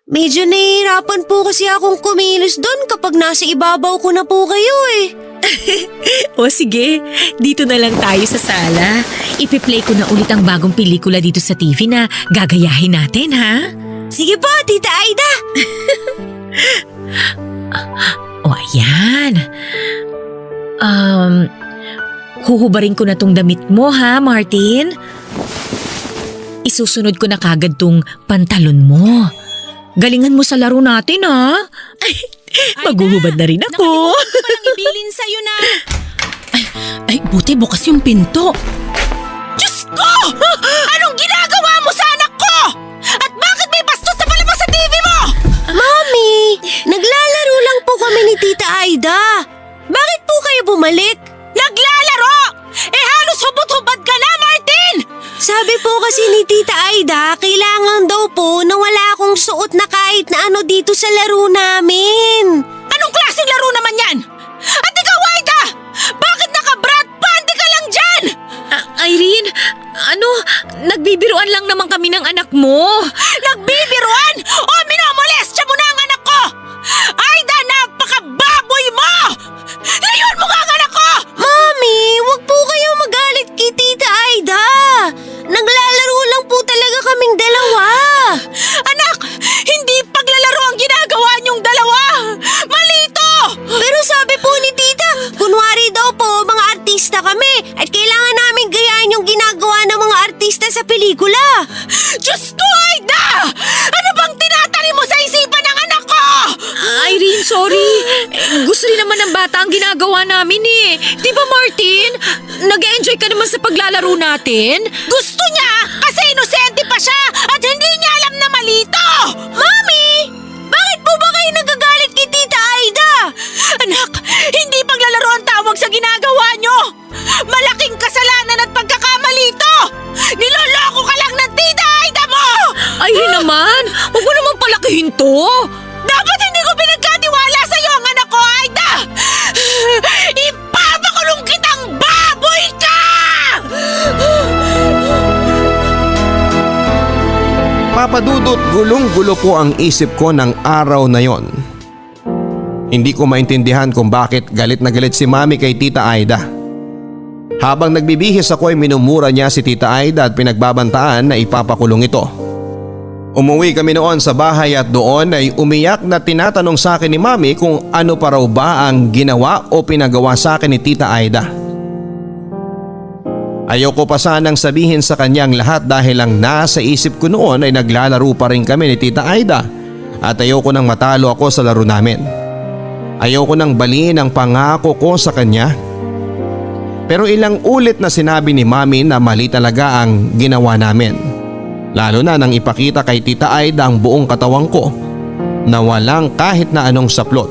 Medyo nahihirapan po kasi akong kumilos doon kapag nasa ibabaw ko na po kayo eh. O sige, dito na lang tayo sa sala. Ipi-play ko na ulit ang bagong pelikula dito sa TV na gagayahin natin, ha? Sige po, Tita Aida. O ayan. Huhubarin ko na tong damit mo, ha, Martin? Isusunod ko na kagad tong pantalon mo. Galingan mo sa laro natin, ha? Ay, maghuhubad na rin ako. Nakalimutan ko palang ibilin sa'yo na… Ay, buti bukas yung pinto. Diyos ko! Anong ginagawa mo sa anak ko? At bakit may bastos na palabas sa TV mo? Mami, naglalaro lang po kami ni Tita Aida. Bakit po kayo bumalik? Naglalaro! Eh halos hubot-hubad ka na, Martin! Sabi po kasi ni Tita Aida, kailangan daw po na wala akong suot na kahit na ano dito sa laro namin. Anong klaseng laro naman yan? At ikaw, Aida! Bakit naka-brat panty ka lang dyan? Irene, nagbibiruan lang naman kami ng anak mo. Nagbibiruan? O minamolestya mo na ang anak ko? Aida, napaka-baboy mo! Layon mo nga ang anak ko! Mami, wag po kayo magalit kay Tita Aida. Naglalaro lang po talaga kaming dalawa. Anak, hindi paglalaro ang ginagawa niyong dalawa! gusto rin naman ng bata ang ginagawa namin eh. Di ba Martin? Nag-enjoy ka naman sa paglalaro natin? Gusto niya kasi inosente pa siya at hindi niya alam na mali ito! Mami! Bakit po ba kayo nagagalit kay Tita Aida? Anak, hindi paglalaro ang tawag sa ginagawa niyo! Malaking kasalanan at pagkakamali ito! Niloloko ka lang ng Tita Aida mo! Ay naman, huwag mo naman palakihin to. Dapat hindi ko pinagkatiwala sa iyo ang anak ko, Aida! Ipapakulong kitang baboy ka! Papadudot, gulong-gulo po ang isip ko ng araw na yon. Hindi ko maintindihan kung bakit galit na galit si Mami kay Tita Aida. Habang nagbibihis ako ay minumura niya si Tita Aida at pinagbabantaan na ipapakulong ito. Umuwi kami noon sa bahay at doon ay umiyak na tinatanong sa akin ni Mami kung ano pa raw ba ang ginawa o pinagawa sa akin ni Tita Aida. Ayoko pa sanang sabihin sa kanya ang lahat dahil ang nasa isip ko noon ay naglalaro pa rin kami ni Tita Aida at ayoko nang matalo ako sa laro namin. Ayoko nang baliin ang pangako ko sa kanya. Pero ilang ulit na sinabi ni Mami na mali talaga ang ginawa namin. Lalo na nang ipakita kay Tita Aida ang buong katawan ko na walang kahit na anong saplot.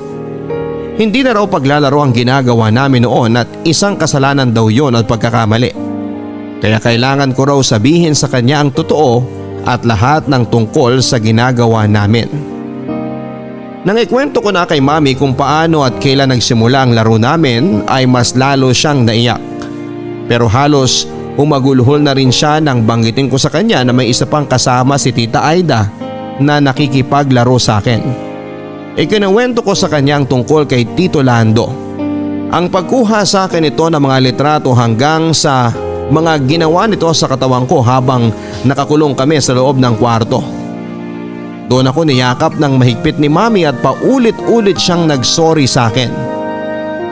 Hindi na raw paglalaro ang ginagawa namin noon at isang kasalanan daw yon at pagkakamali. Kaya kailangan ko raw sabihin sa kanya ang totoo at lahat ng tungkol sa ginagawa namin. Nang ikwento ko na kay Mami kung paano at kailan nagsimula ang laro namin ay mas lalo siyang naiyak. Pero halos umagulhol na rin siya nang banggitin ko sa kanya na may isa pang kasama si Tita Aida na nakikipaglaro sa akin. Ikinuwento ko sa kanya ang tungkol kay Tito Lando. Ang pagkuha sa akin ito ng mga litrato hanggang sa mga ginawa nito sa katawan ko habang nakakulong kami sa loob ng kwarto. Doon ako niyakap ng mahigpit ni Mami at paulit-ulit siyang nagsorry sa akin.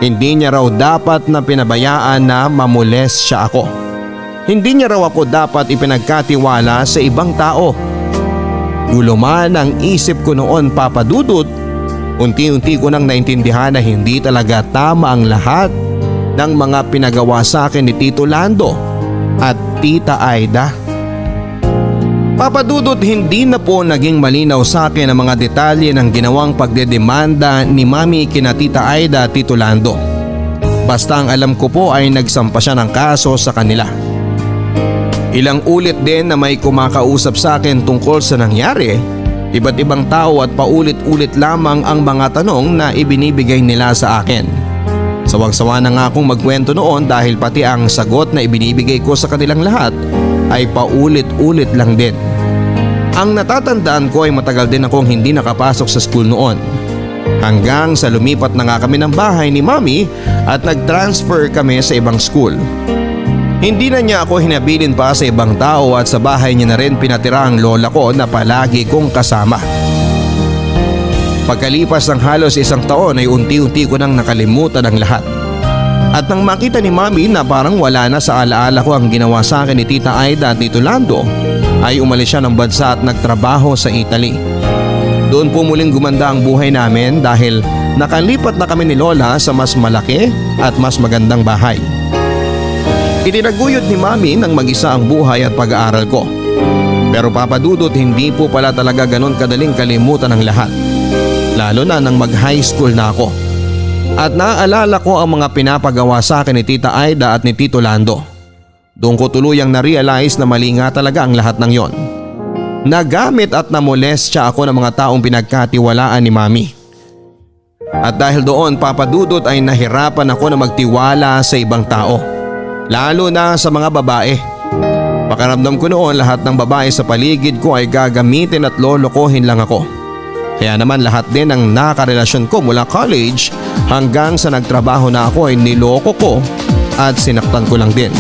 Hindi niya raw dapat na pinabayaan na mamolest ako. Hindi niya raw ako dapat ipinagkatiwala sa ibang tao. Guluman ang isip ko noon, Papadudot. Unti-unti ko nang naintindihan na hindi talaga tama ang lahat ng mga pinagawa sa akin ni Tito Lando at Tita Aida. Papadudot, hindi na po naging malinaw sa akin ang mga detalye ng ginawang pagdedemanda ni Mami kina Tita Aida at Tito Lando. Basta ang alam ko po ay nagsampa siya ng kaso sa kanila. Ilang ulit din na may kumakausap sa akin tungkol sa nangyari, iba't ibang tao at paulit-ulit lamang ang mga tanong na ibinibigay nila sa akin. Sawang-sawa na nga akong magkwento noon dahil pati ang sagot na ibinibigay ko sa kanilang lahat ay paulit-ulit lang din. Ang natatandaan ko ay matagal din akong hindi nakapasok sa school noon. Hanggang sa lumipat na nga kami ng bahay ni Mami at nag-transfer kami sa ibang school. Hindi na niya ako hinabilin pa sa ibang tao at sa bahay niya na rin pinatira ang lola ko na palagi kong kasama. Pagkalipas ng halos isang taon ay unti-unti ko nang nakalimutan ang lahat. At nang makita ni Mami na parang wala na sa alaala ko ang ginawa sa akin ni Tita Aida at Tito Lando, ay umalis siya ng bansa at nagtrabaho sa Italy. Doon po muling gumanda ang buhay namin dahil nakalipat na kami ni Lola sa mas malaki at mas magandang bahay. Itinaguyod ni Mami nang mag-isa ang buhay at pag-aaral ko. Pero Papadudot, hindi po pala talaga ganon kadaling kalimutan ang lahat. Lalo na nang mag-high school na ako. At naaalala ko ang mga pinapagawa sa akin ni Tita Aida at ni Tito Lando. Doon ko tuluyang na-realize na mali nga talaga ang lahat ng yon. Nagamit at namolest siya ako ng mga taong pinagkatiwalaan ni Mami. At dahil doon, Papadudot, ay nahirapan ako na magtiwala sa ibang tao. Lalo na sa mga babae. Pakiramdam ko noon lahat ng babae sa paligid ko ay gagamitin at lolokohin lang ako. Kaya naman lahat din ng nakarelasyon ko mula college hanggang sa nagtrabaho na ako ay niloko ko at sinaktan ko lang din.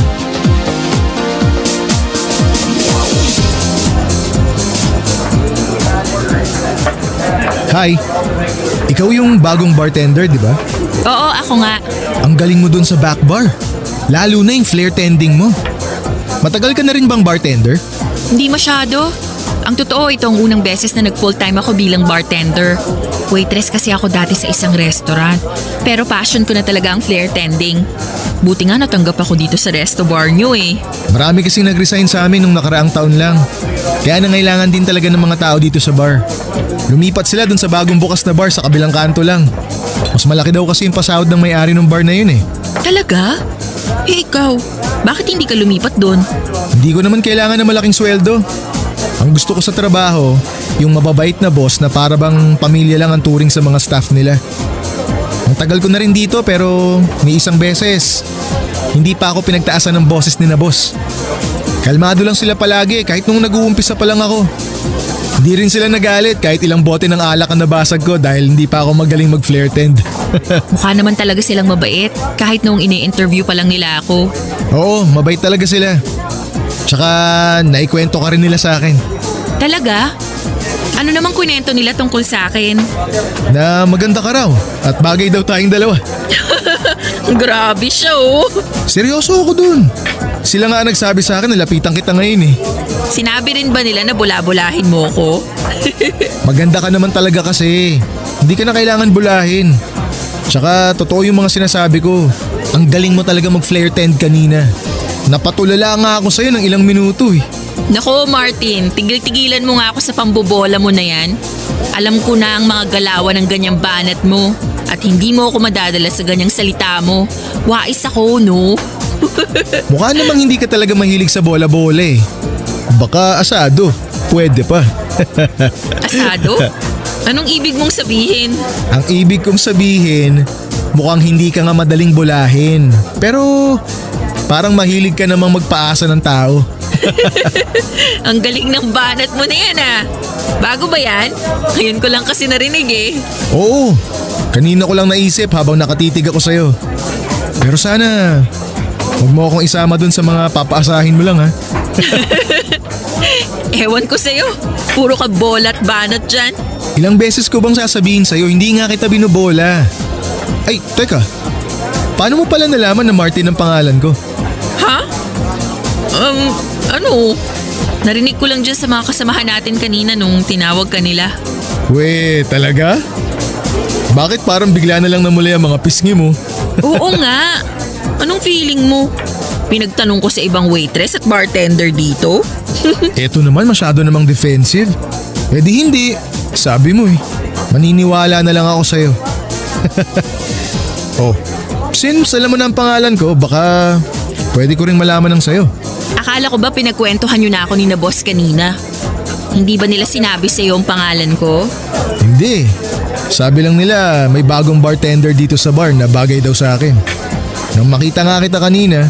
Hi, ikaw yung bagong bartender, di ba? Oo, ako nga. Ang galing mo dun sa back bar. Lalo na yung flare tending mo. Matagal ka na rin bang bartender? Hindi masyado. Ang totoo, ito ang unang beses na nag-full-time ako bilang bartender. Waitress kasi ako dati sa isang restaurant. Pero passion ko na talaga ang flair tending. Buti nga natanggap ako dito sa resto bar nyo eh. Marami kasing nag-resign sa amin nung nakaraang taon lang. Kaya nangailangan din talaga ng mga tao dito sa bar. Lumipat sila dun sa bagong bukas na bar sa kabilang kanto lang. Mas malaki daw kasi yung pasahod ng may-ari ng bar na yun eh. Talaga? Eh ikaw, bakit hindi ka lumipat doon? Hindi ko naman kailangan ng malaking sweldo. Ang gusto ko sa trabaho, yung mababait na boss na para bang pamilya lang ang turing sa mga staff nila. Ang tagal ko na rin dito pero may isang beses, hindi pa ako pinagtaasan ng boses ni na boss. Kalmado lang sila palagi kahit nung nag-uumpisa pa lang ako. Hindi rin sila nagalit kahit ilang bote ng alak ang nabasag ko dahil hindi pa ako magaling mag-flare tend. Mukha naman talaga silang mabait kahit noong ini-interview pa lang nila ako. Oo, mabait talaga sila. Tsaka naikwento ka rin nila sa akin Talaga? Ano namang kwento nila tungkol sa akin? na maganda ka raw at bagay daw tayong dalawa. Grabe siya oh. Seryoso ako dun. Sila nga nagsabi sa akin na lapitan kita ngayon eh. Sinabi rin ba nila na bula-bulahin mo ko? Maganda ka naman talaga kasi. Hindi ka na kailangan bulahin. Tsaka totoo yung mga sinasabi ko. Ang galing mo talaga mag-flare tend kanina. Napatulala nga ako sa'yo ng ilang minuto eh. Nako Martin, tigil-tigilan mo nga ako sa pambobola mo na yan. Alam ko na ang mga galawan ng ganyang banat mo. At hindi mo ako madadala sa ganyang salita mo. Wais ako, no? Mukha namang hindi ka talaga mahilig sa bola-bola eh. Baka asado. Pwede pa. Asado? Anong ibig mong sabihin? Ang ibig kong sabihin, mukhang hindi ka nga madaling bulahin. Pero parang mahilig ka namang magpaasa ng tao. Ang galing ng banat mo na yan ah. Bago ba yan? Ngayon ko lang kasi narinig eh. Oo, kanina ko lang naisip habang nakatitig ako sa'yo. Pero sana, huwag mo akong isama dun sa mga papaasahin mo lang ha. Ewan ko sa'yo. Puro ka bola at banat dyan. Ilang beses ko bang sasabihin sa'yo, hindi nga kita binubola. Ay, teka. Paano mo pala nalaman na Martin ang pangalan ko? Ha? Ano? Narinig ko lang dyan sa mga kasamahan natin kanina nung tinawag ka nila. We, talaga? Bakit parang bigla na lang namula yung mga pisngi mo? Oo nga. Anong feeling mo? Pinagtanong ko sa ibang waitress at bartender dito? Eto naman masyado namang defensive. Eh di hindi. Sabi mo eh. Maniniwala na lang ako sa'yo. Oh, since alam mo na ang pangalan ko, baka pwede ko rin malaman ng sa'yo. Akala ko ba pinagkwentuhan nyo na ako ni na boss kanina? Hindi ba nila sinabi sa'yo ang pangalan ko? Hindi. Sabi lang nila may bagong bartender dito sa bar na bagay daw sa akin. Nang makita nga kita kanina,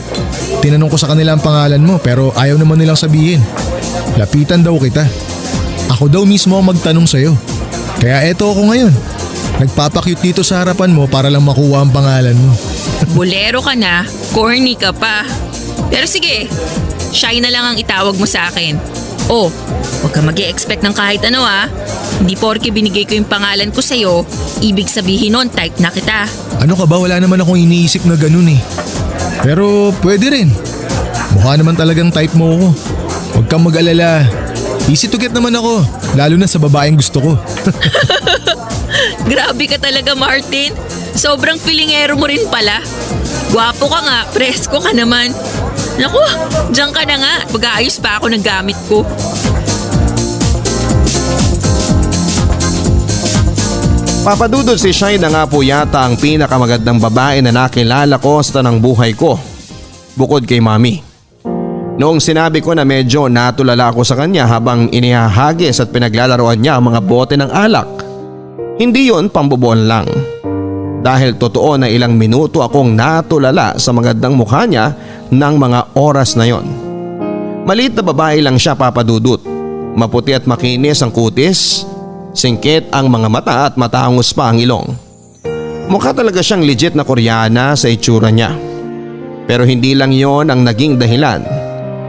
tinanong ko sa kanila ang pangalan mo pero ayaw naman nilang sabihin. Lapitan daw kita. Ako daw mismo ang magtanong sa'yo. Kaya eto ako ngayon. Nagpapakyut dito sa harapan mo para lang makuha ang pangalan mo. Bolero ka na, corny ka pa. Pero sige, shy na lang ang itawag mo sa akin. Oh, huwag ka mag-e-expect ng kahit ano ah. Hindi porke binigay ko yung pangalan ko sa'yo, ibig sabihin nun type na kita. Ano ka ba? Wala naman akong iniisip na ganun eh. Pero pwede rin. Mukha naman talagang type mo ako. Huwag kang mag-alala. Easy to get naman ako, lalo na sa babaeng gusto ko. Grabe ka talaga Martin. Sobrang feelingero mo rin pala. Gwapo ka nga, presko ka naman. Naku, diyan ka na nga. Pag-aayos pa ako ng gamit ko. Papadudod si Shai na nga po yata ang pinakamagandang babae na nakilala ko sa tanang buhay ko. Bukod kay Mami. Noong sinabi ko na medyo natulala ako sa kanya habang inihahagis at pinaglalaroan niya ang mga bote ng alak. Hindi yon pambobon lang. Dahil totoo na ilang minuto akong natulala sa magandang mukha niya ng mga oras na yon. Maliit na babae lang siya papadudot. Maputi at makinis ang kutis. Singkit ang mga mata at matangos pa ang ilong. Mukha talaga siyang legit na Koreana sa itsura niya. Pero hindi lang yon ang naging dahilan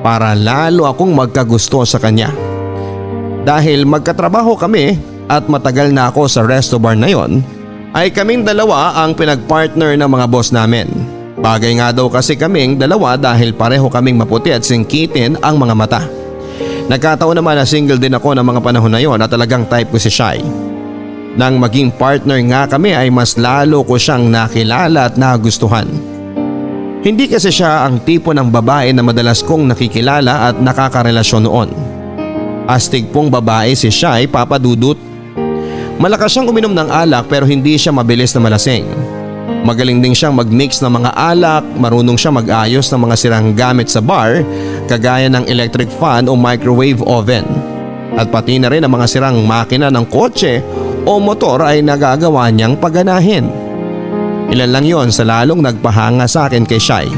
para lalo akong magkagusto sa kanya. Dahil magkatrabaho kami at matagal na ako sa resto bar na yon, ay kaming dalawa ang pinagpartner ng mga boss namin. Bagay nga daw kasi kaming dalawa dahil pareho kaming maputi at singkitin ang mga mata. Nagkataon naman na single din ako ng mga panahon na yon at talagang type ko si Shai. Nang maging partner nga kami ay mas lalo ko siyang nakilala at nagustuhan. Hindi kasi siya ang tipo ng babae na madalas kong nakikilala at nakakarelasyon noon. Astig pong babae si Shai, Papa Dudut. Malakas siyang uminom ng alak pero hindi siya mabilis na malasing. Magaling din siyang mag-mix ng mga alak, marunong siya mag-ayos ng mga sirang gamit sa bar kagaya ng electric fan o microwave oven. At pati na rin ang mga sirang makina ng kotse o motor ay nagagawa niyang paganahin. Ilan lang yon sa lalong nagpahanga sa akin kay Shai.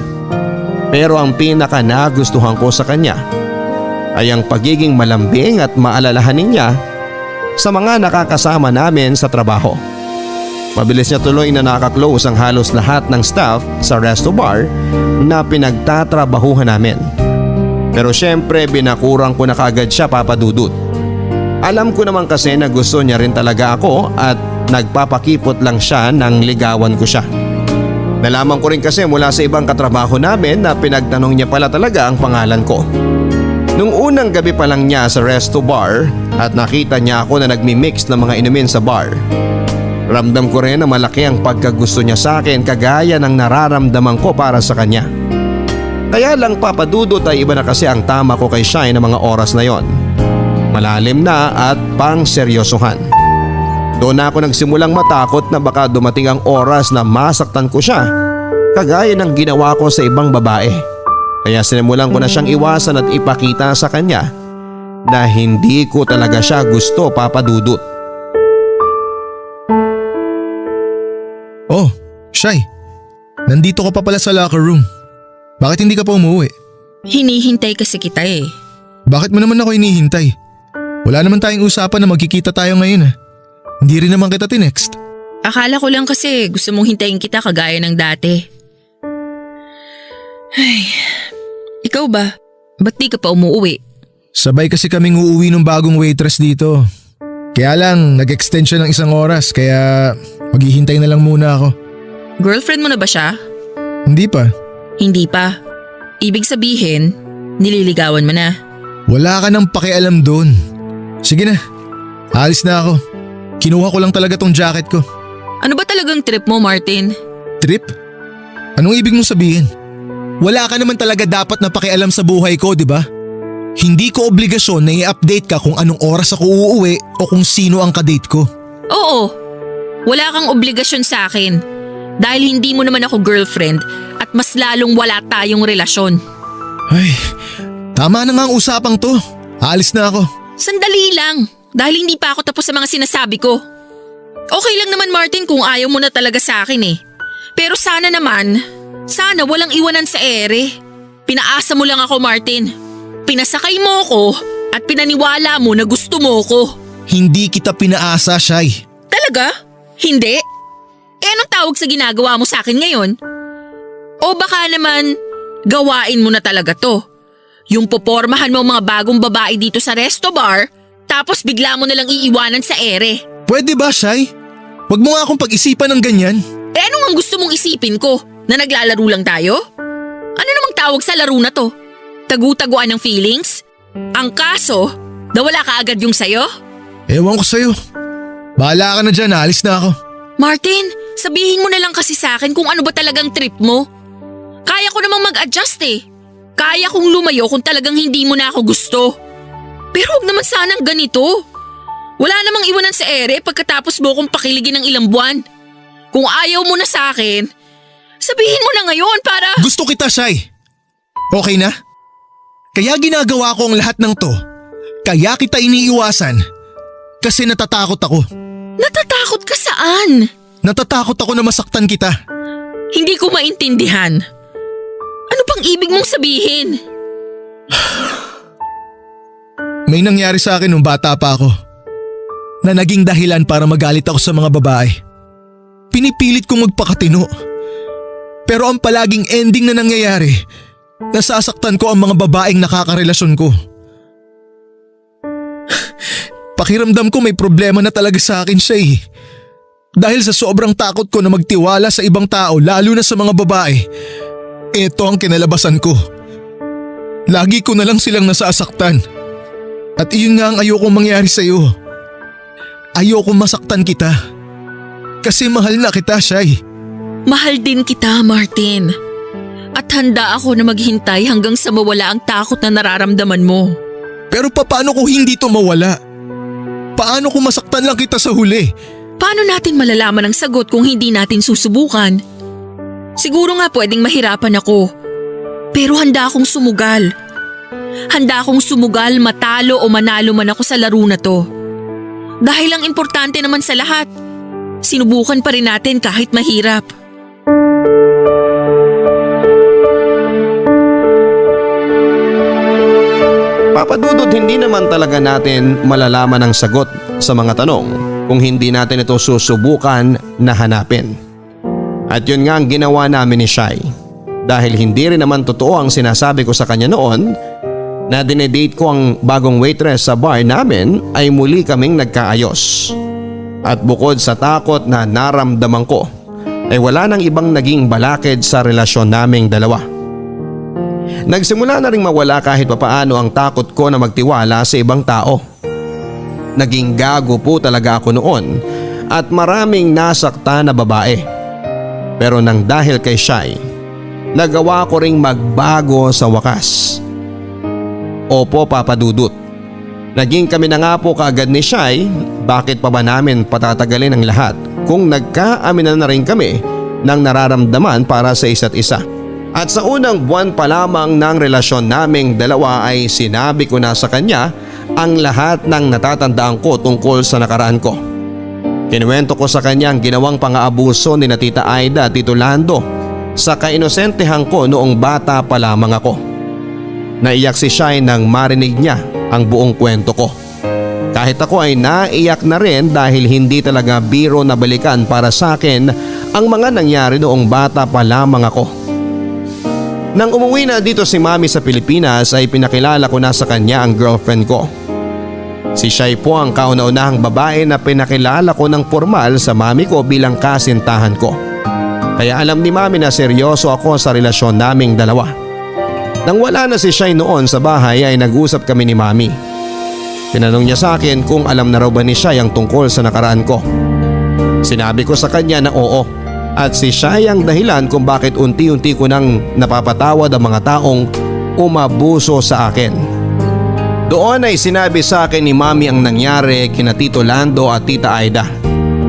Pero ang pinaka nagustuhan ko sa kanya ay ang pagiging malambing at maalalahanin niya sa mga nakakasama namin sa trabaho. Mabilis niya tuloy na nakaklose ang halos lahat ng staff sa resto bar na pinagtatrabahuhan namin. Pero syempre binakurang ko na kaagad siya, Papa Dudut. Alam ko naman kasi na gusto niya rin talaga ako at nagpapakipot lang siya nang ligawan ko siya. Nalaman ko rin kasi mula sa ibang katrabaho namin na pinagtanong niya pala talaga ang pangalan ko. Nung unang gabi pa lang niya sa resto bar at nakita niya ako na nagmi-mix ng mga inumin sa bar. Ramdam ko rin na malaki ang pagkagusto niya sa akin kagaya ng nararamdaman ko para sa kanya. Kaya lang, Papa Dudut, ay iba na kasi ang tama ko kay Shai ng mga oras na yon. Malalim na at pang seryosohan. Doon na ako nagsimulang matakot na baka dumating ang oras na masaktan ko siya kagaya ng ginawa ko sa ibang babae. Kaya sinimulan ko na siyang iwasan at ipakita sa kanya na hindi ko talaga siya gusto, Papa Dudut. Oh, Shai. Nandito ka pa pala sa locker room. Bakit hindi ka pa umuwi? Hinihintay kasi kita eh. Bakit mo naman ako hinihintay? Wala naman tayong usapan na magkikita tayo ngayon. Hindi rin naman kita tinext. Akala ko lang kasi gusto mong hintayin kita kagaya ng dati. Ay, ikaw ba? Ba't di ka pa umuwi? Sabay kasi kaming uuwi ng bagong waitress dito. Kaya lang, nag-extend siya ng 1 oras kaya maghihintay na lang muna ako. Girlfriend mo na ba siya? Hindi pa. Hindi pa. Ibig sabihin, nililigawan mo na. Wala ka nang pakialam doon. Sige na, alis na ako. Kinuha ko lang talaga tong jacket ko. Ano ba talagang trip mo, Martin? Trip? Anong ibig mong sabihin? Wala ka naman talaga dapat na pakialam sa buhay ko, di ba? Hindi ko obligasyon na i-update ka kung anong oras ako uuwi o kung sino ang kadate ko. Oo. Wala kang obligasyon sa akin. Dahil hindi mo naman ako girlfriend at mas lalong wala tayong relasyon. Ay, tama na nga ang usapang to. Aalis na ako. Sandali lang. Dahil hindi pa ako tapos sa mga sinasabi ko. Okay lang naman, Martin, kung ayaw mo na talaga sa akin eh. Pero sana walang iwanan sa ere. Pinaasa mo lang ako, Martin. Pinasakay mo ako at pinaniwala mo na gusto mo ko. Hindi kita pinaasa, Shai. Talaga? Hindi? Anong tawag sa ginagawa mo sa akin ngayon? O baka naman, gawain mo na talaga to. Yung popormahan mo mga bagong babae dito sa resto bar, tapos bigla mo nalang iiwanan sa ere. Pwede ba, Shai? Huwag mo nga akong pag-isipan ng ganyan. Ano ang gusto mong isipin ko? Na naglalaro lang tayo? Ano namang tawag sa laro na to? Tagu-taguan ng feelings? Ang kaso, nawala ka agad yung sayo? Ewan ko sa'yo. Bahala ka na dyan, alis na ako. Martin, sabihin mo na lang kasi sa akin kung ano ba talagang trip mo. Kaya ko namang mag-adjust eh. Kaya kong lumayo kung talagang hindi mo na ako gusto. Pero huwag naman sanang ganito. Wala namang iwanan sa ere pagkatapos mo kong pakiligin ng ilang buwan. Kung ayaw mo na sa akin, sabihin mo na ngayon para… Gusto kita, Shai. Okay na? Kaya ginagawa ko ang lahat ng to. Kaya kita iniiwasan. Kasi natatakot ako. Natatakot ka saan? Natatakot ako na masaktan kita. Hindi ko maintindihan. Ano pang ibig mong sabihin? May nangyari sa akin nung bata pa ako. Na naging dahilan para magalit ako sa mga babae. Pinipilit kong magpakatino. Pero ang palaging ending na nangyayari, nasasaktan ko ang mga babaeng nakakarelasyon ko. Pakiramdam ko may problema na talaga sa akin siya eh. Dahil sa sobrang takot ko na magtiwala sa ibang tao, lalo na sa mga babae, ito ang kinalabasan ko. Lagi ko na lang silang nasasaktan. At iyon nga ang ayokong mangyari sa'yo. Ayokong masaktan kita. Kasi mahal na kita, Shai. Mahal din kita, Martin. At handa ako na maghintay hanggang sa mawala ang takot na nararamdaman mo. Pero paano kung hindi to mawala? Paano kung masaktan lang kita sa huli? Paano natin malalaman ang sagot kung hindi natin susubukan? Siguro nga pwedeng mahirapan ako. Pero handa akong sumugal. Handa akong sumugal, matalo o manalo man ako sa laro na to. Dahil ang importante naman sa lahat, sinubukan pa rin natin kahit mahirap. Papadudot, hindi naman talaga natin malalaman ang sagot sa mga tanong kung hindi natin ito susubukan na hanapin. At yun nga ang ginawa namin ni Shai. Dahil hindi rin naman totoo ang sinasabi ko sa kanya noon na dinedate ko ang bagong waitress sa bar namin, ay muli kaming nagkaayos. At bukod sa takot na naramdaman ko, ay wala nang ibang naging balakid sa relasyon naming dalawa. Nagsimula na ring mawala kahit papaano ang takot ko na magtiwala sa ibang tao. Naging gago po talaga ako noon at maraming nasakta na babae. Pero nang dahil kay Shai, nagawa ko ring magbago sa wakas. Opo, Papa Dudut. Naging kami na nga po kaagad ni Shai, bakit pa ba namin patatagalin ang lahat kung nagkaaminan na rin kami ng nararamdaman para sa isa't isa. At sa unang buwan pa lamang ng relasyon naming dalawa ay sinabi ko na sa kanya ang lahat ng natatandaan ko tungkol sa nakaraan ko. Kinuwento ko sa kanya ang ginawang pang-aabuso ni na Tita Aida at Tito Lando sa kainosentehan ko noong bata pa lamang ako. Naiyak si Shai nang marinig niya ang buong kwento ko. Kahit ako ay naiyak na rin dahil hindi talaga biro na balikan para sa akin ang mga nangyari noong bata pa lamang ako. Nang umuwi na dito si Mami sa Pilipinas ay pinakilala ko na sa kanya ang girlfriend ko. Si Shai po ang kauna-unahang babae na pinakilala ko ng formal sa mami ko bilang kasintahan ko. Kaya alam ni Mami na seryoso ako sa relasyon naming dalawa. Nang wala na si Shai noon sa bahay ay nag-usap kami ni Mami. Tinanong niya sa akin kung alam na raw ba ni Shai ang tungkol sa nakaraan ko. Sinabi ko sa kanya na oo. At si Shai ang dahilan kung bakit unti-unti ko nang napapatawad ang mga taong umabuso sa akin. Doon ay sinabi sa akin ni Mami ang nangyari kina Tito Lando at Tita Aida.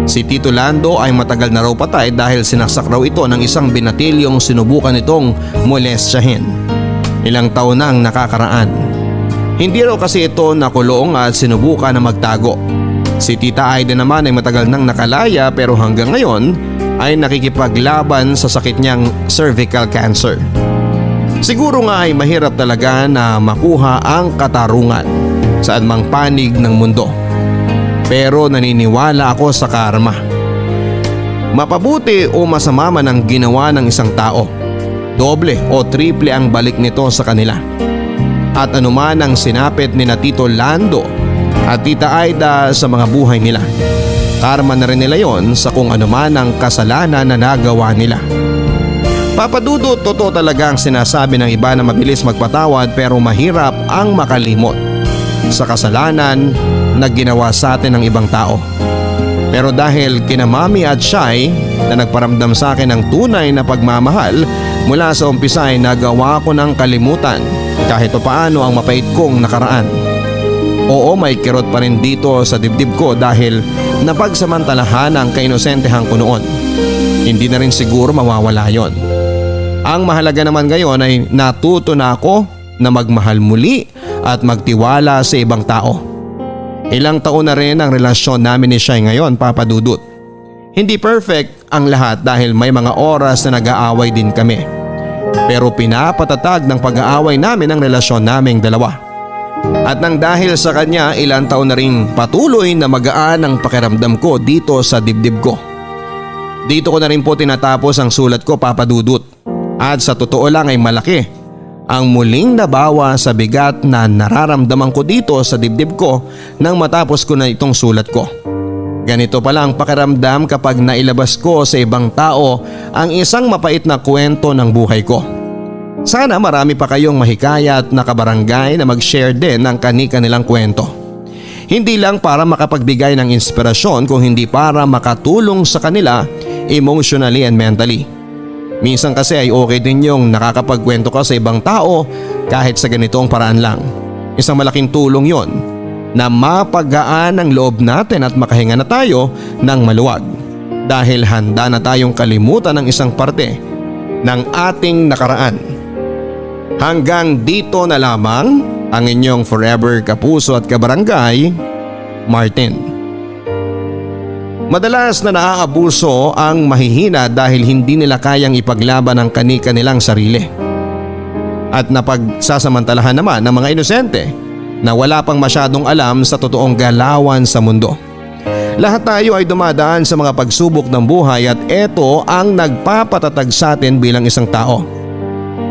Si Tito Lando ay matagal na raw patay dahil sinaksak raw ito ng isang binatilyong sinubukan itong molestyahin. Ilang taon na ang nakakaraan. Hindi raw kasi ito nakulong at sinubukan na magtago. Si Tita Aida naman ay matagal nang nakalaya pero hanggang ngayon ay nakikipaglaban sa sakit niyang cervical cancer. Siguro nga ay mahirap talaga na makuha ang katarungan saan mang panig ng mundo. Pero naniniwala ako sa karma. Mapabuti o masama man ang ginawa ng isang tao, doble o triple ang balik nito sa kanila. At anuman ang sinapit ni na Tito Lando at Tita Aida sa mga buhay nila, karma na rin nila yon sa kung anuman ang kasalanan na nagawa nila. Papadudot, totoo talaga ang sinasabi ng iba na mabilis magpatawad pero mahirap ang makalimot sa kasalanan na ginawa sa atin ng ibang tao. Pero dahil kina Mami at Shai na nagparamdam sa akin ng tunay na pagmamahal, mula sa umpisa ay nagawa ko ng kalimutan kahit paano ang mapait kong nakaraan. Oo, may kirot pa rin dito sa dibdib ko dahil napagsamantalahan ang kainosentehan ko noon. Hindi na rin siguro mawawala yon. Ang mahalaga naman ngayon ay natuto na ako na magmahal muli at magtiwala sa ibang tao. Ilang taon na rin ang relasyon namin ni Shai ngayon, Papa Dudut. Hindi perfect ang lahat dahil may mga oras na nag-aaway din kami. Pero pinapatatag ng pag-aaway namin ang relasyon naming dalawa. At nang dahil sa kanya, ilang taon na rin patuloy na magaan ang pakiramdam ko dito sa dibdib ko. Dito ko na rin po tinatapos ang sulat ko, Papa Dudut. At sa totoo lang ay malaki ang muling nabawa sa bigat na nararamdaman ko dito sa dibdib ko nang matapos ko na itong sulat ko. Ganito pala ang pakiramdam kapag nailabas ko sa ibang tao ang isang mapait na kwento ng buhay ko. Sana marami pa kayong mahikayat na kabarangay na mag-share din ng kani-kanilang kwento. Hindi lang para makapagbigay ng inspirasyon kung hindi para makatulong sa kanila emotionally and mentally. Minsan kasi ay okay din yung nakakapagkwento ka sa ibang tao kahit sa ganitong paraan lang. Isang malaking tulong yon na mapagaan ang loob natin at makahinga na tayo ng maluwag. Dahil handa na tayong kalimutan ng isang parte ng ating nakaraan. Hanggang dito na lamang ang inyong forever kapuso at kabarangay, Martin. Madalas na naaabuso ang mahihina dahil hindi nila kayang ipaglaban ang kani-kanilang sarili. At napagsasamantalahan naman ng mga inosente na wala pang masyadong alam sa totoong galawan sa mundo. Lahat tayo ay dumadaan sa mga pagsubok ng buhay at ito ang nagpapatatag sa atin bilang isang tao.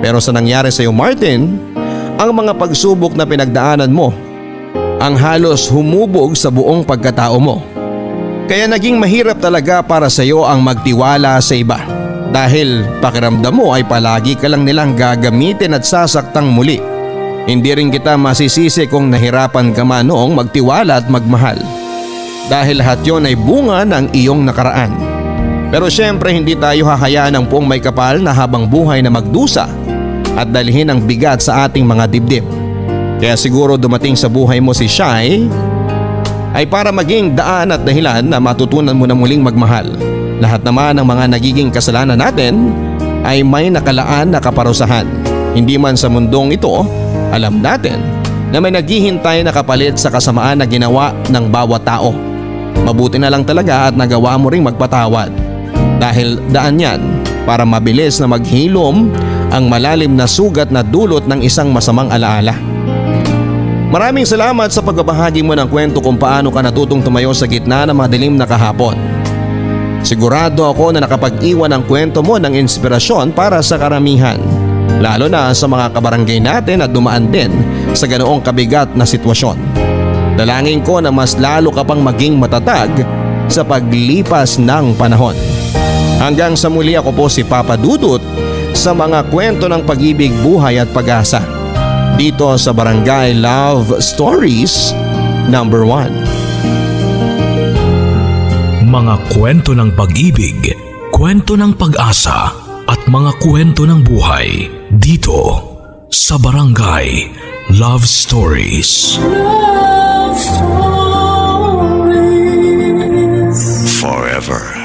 Pero sa nangyari sa iyo, Martin, ang mga pagsubok na pinagdaanan mo ang halos humubog sa buong pagkatao mo. Kaya naging mahirap talaga para sa iyo ang magtiwala sa iba dahil pakiramdam mo ay palagi ka lang nilang gagamitin at sasaktang muli. Hindi rin kita masisisi kung nahirapan ka man noong magtiwala at magmahal dahil lahat yon ay bunga ng iyong nakaraan. Pero syempre hindi tayo hahayaan ng buong may kapal na habang buhay na magdusa at dalhin ang bigat sa ating mga dibdib. Kaya siguro dumating sa buhay mo si Shai ay para maging daan at dahilan na matutunan mo na muling magmahal. Lahat naman ng mga nagiging kasalanan natin ay may nakalaan na kaparusahan. Hindi man sa mundong ito, alam natin na may naghihintay na kapalit sa kasamaan na ginawa ng bawat tao. Mabuti na lang talaga at nagawa mo ring magpatawad. Dahil daan yan para mabilis na maghilom ang malalim na sugat na dulot ng isang masamang alaala. Maraming salamat sa pagbabahagi mo ng kwento kung paano ka natutong tumayo sa gitna ng madilim na kahapon. Sigurado ako na nakapag-iwan ang kwento mo ng inspirasyon para sa karamihan, lalo na sa mga kabarangay natin at dumaan din sa ganoong kabigat na sitwasyon. Dalangin ko na mas lalo ka pang maging matatag sa paglipas ng panahon. Hanggang sa muli, ako po si Papa Dudut sa mga kwento ng pag-ibig, buhay at pag-asa dito sa Barangay Love Stories number 1. Mga kwento ng pag-ibig, kwento ng pag-asa at mga kwento ng buhay dito sa Barangay Love Stories. Forever.